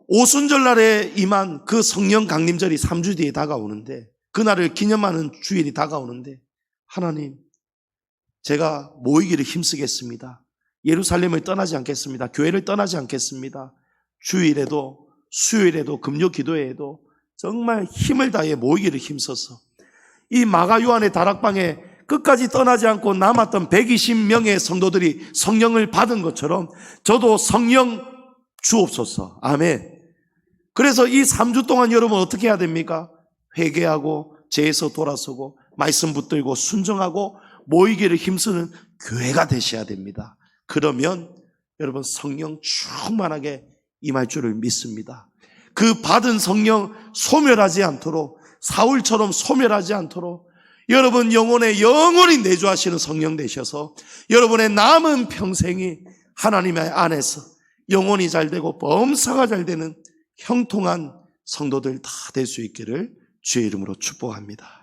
오순절날에 임한 그 성령 강림절이 3주 뒤에 다가오는데, 그날을 기념하는 주일이 다가오는데, 하나님, 제가 모이기를 힘쓰겠습니다. 예루살렘을 떠나지 않겠습니다. 교회를 떠나지 않겠습니다. 주일에도 수요일에도 금요 기도회에도 정말 힘을 다해 모이기를 힘써서 이 마가 요한의 다락방에 끝까지 떠나지 않고 남았던 120명의 성도들이 성령을 받은 것처럼 저도 성령 주옵소서. 아멘. 그래서 이 3주 동안 여러분 어떻게 해야 됩니까? 회개하고 죄에서 돌아서고 말씀 붙들고 순종하고 모이기를 힘쓰는 교회가 되셔야 됩니다. 그러면 여러분 성령 충만하게 임할 줄을 믿습니다. 그 받은 성령 소멸하지 않도록, 사울처럼 소멸하지 않도록 여러분 영혼에 영원히 내주하시는 성령 되셔서 여러분의 남은 평생이 하나님의 안에서 영혼이 잘 되고 범사가 잘 되는 형통한 성도들 다 될 수 있기를 주의 이름으로 축복합니다.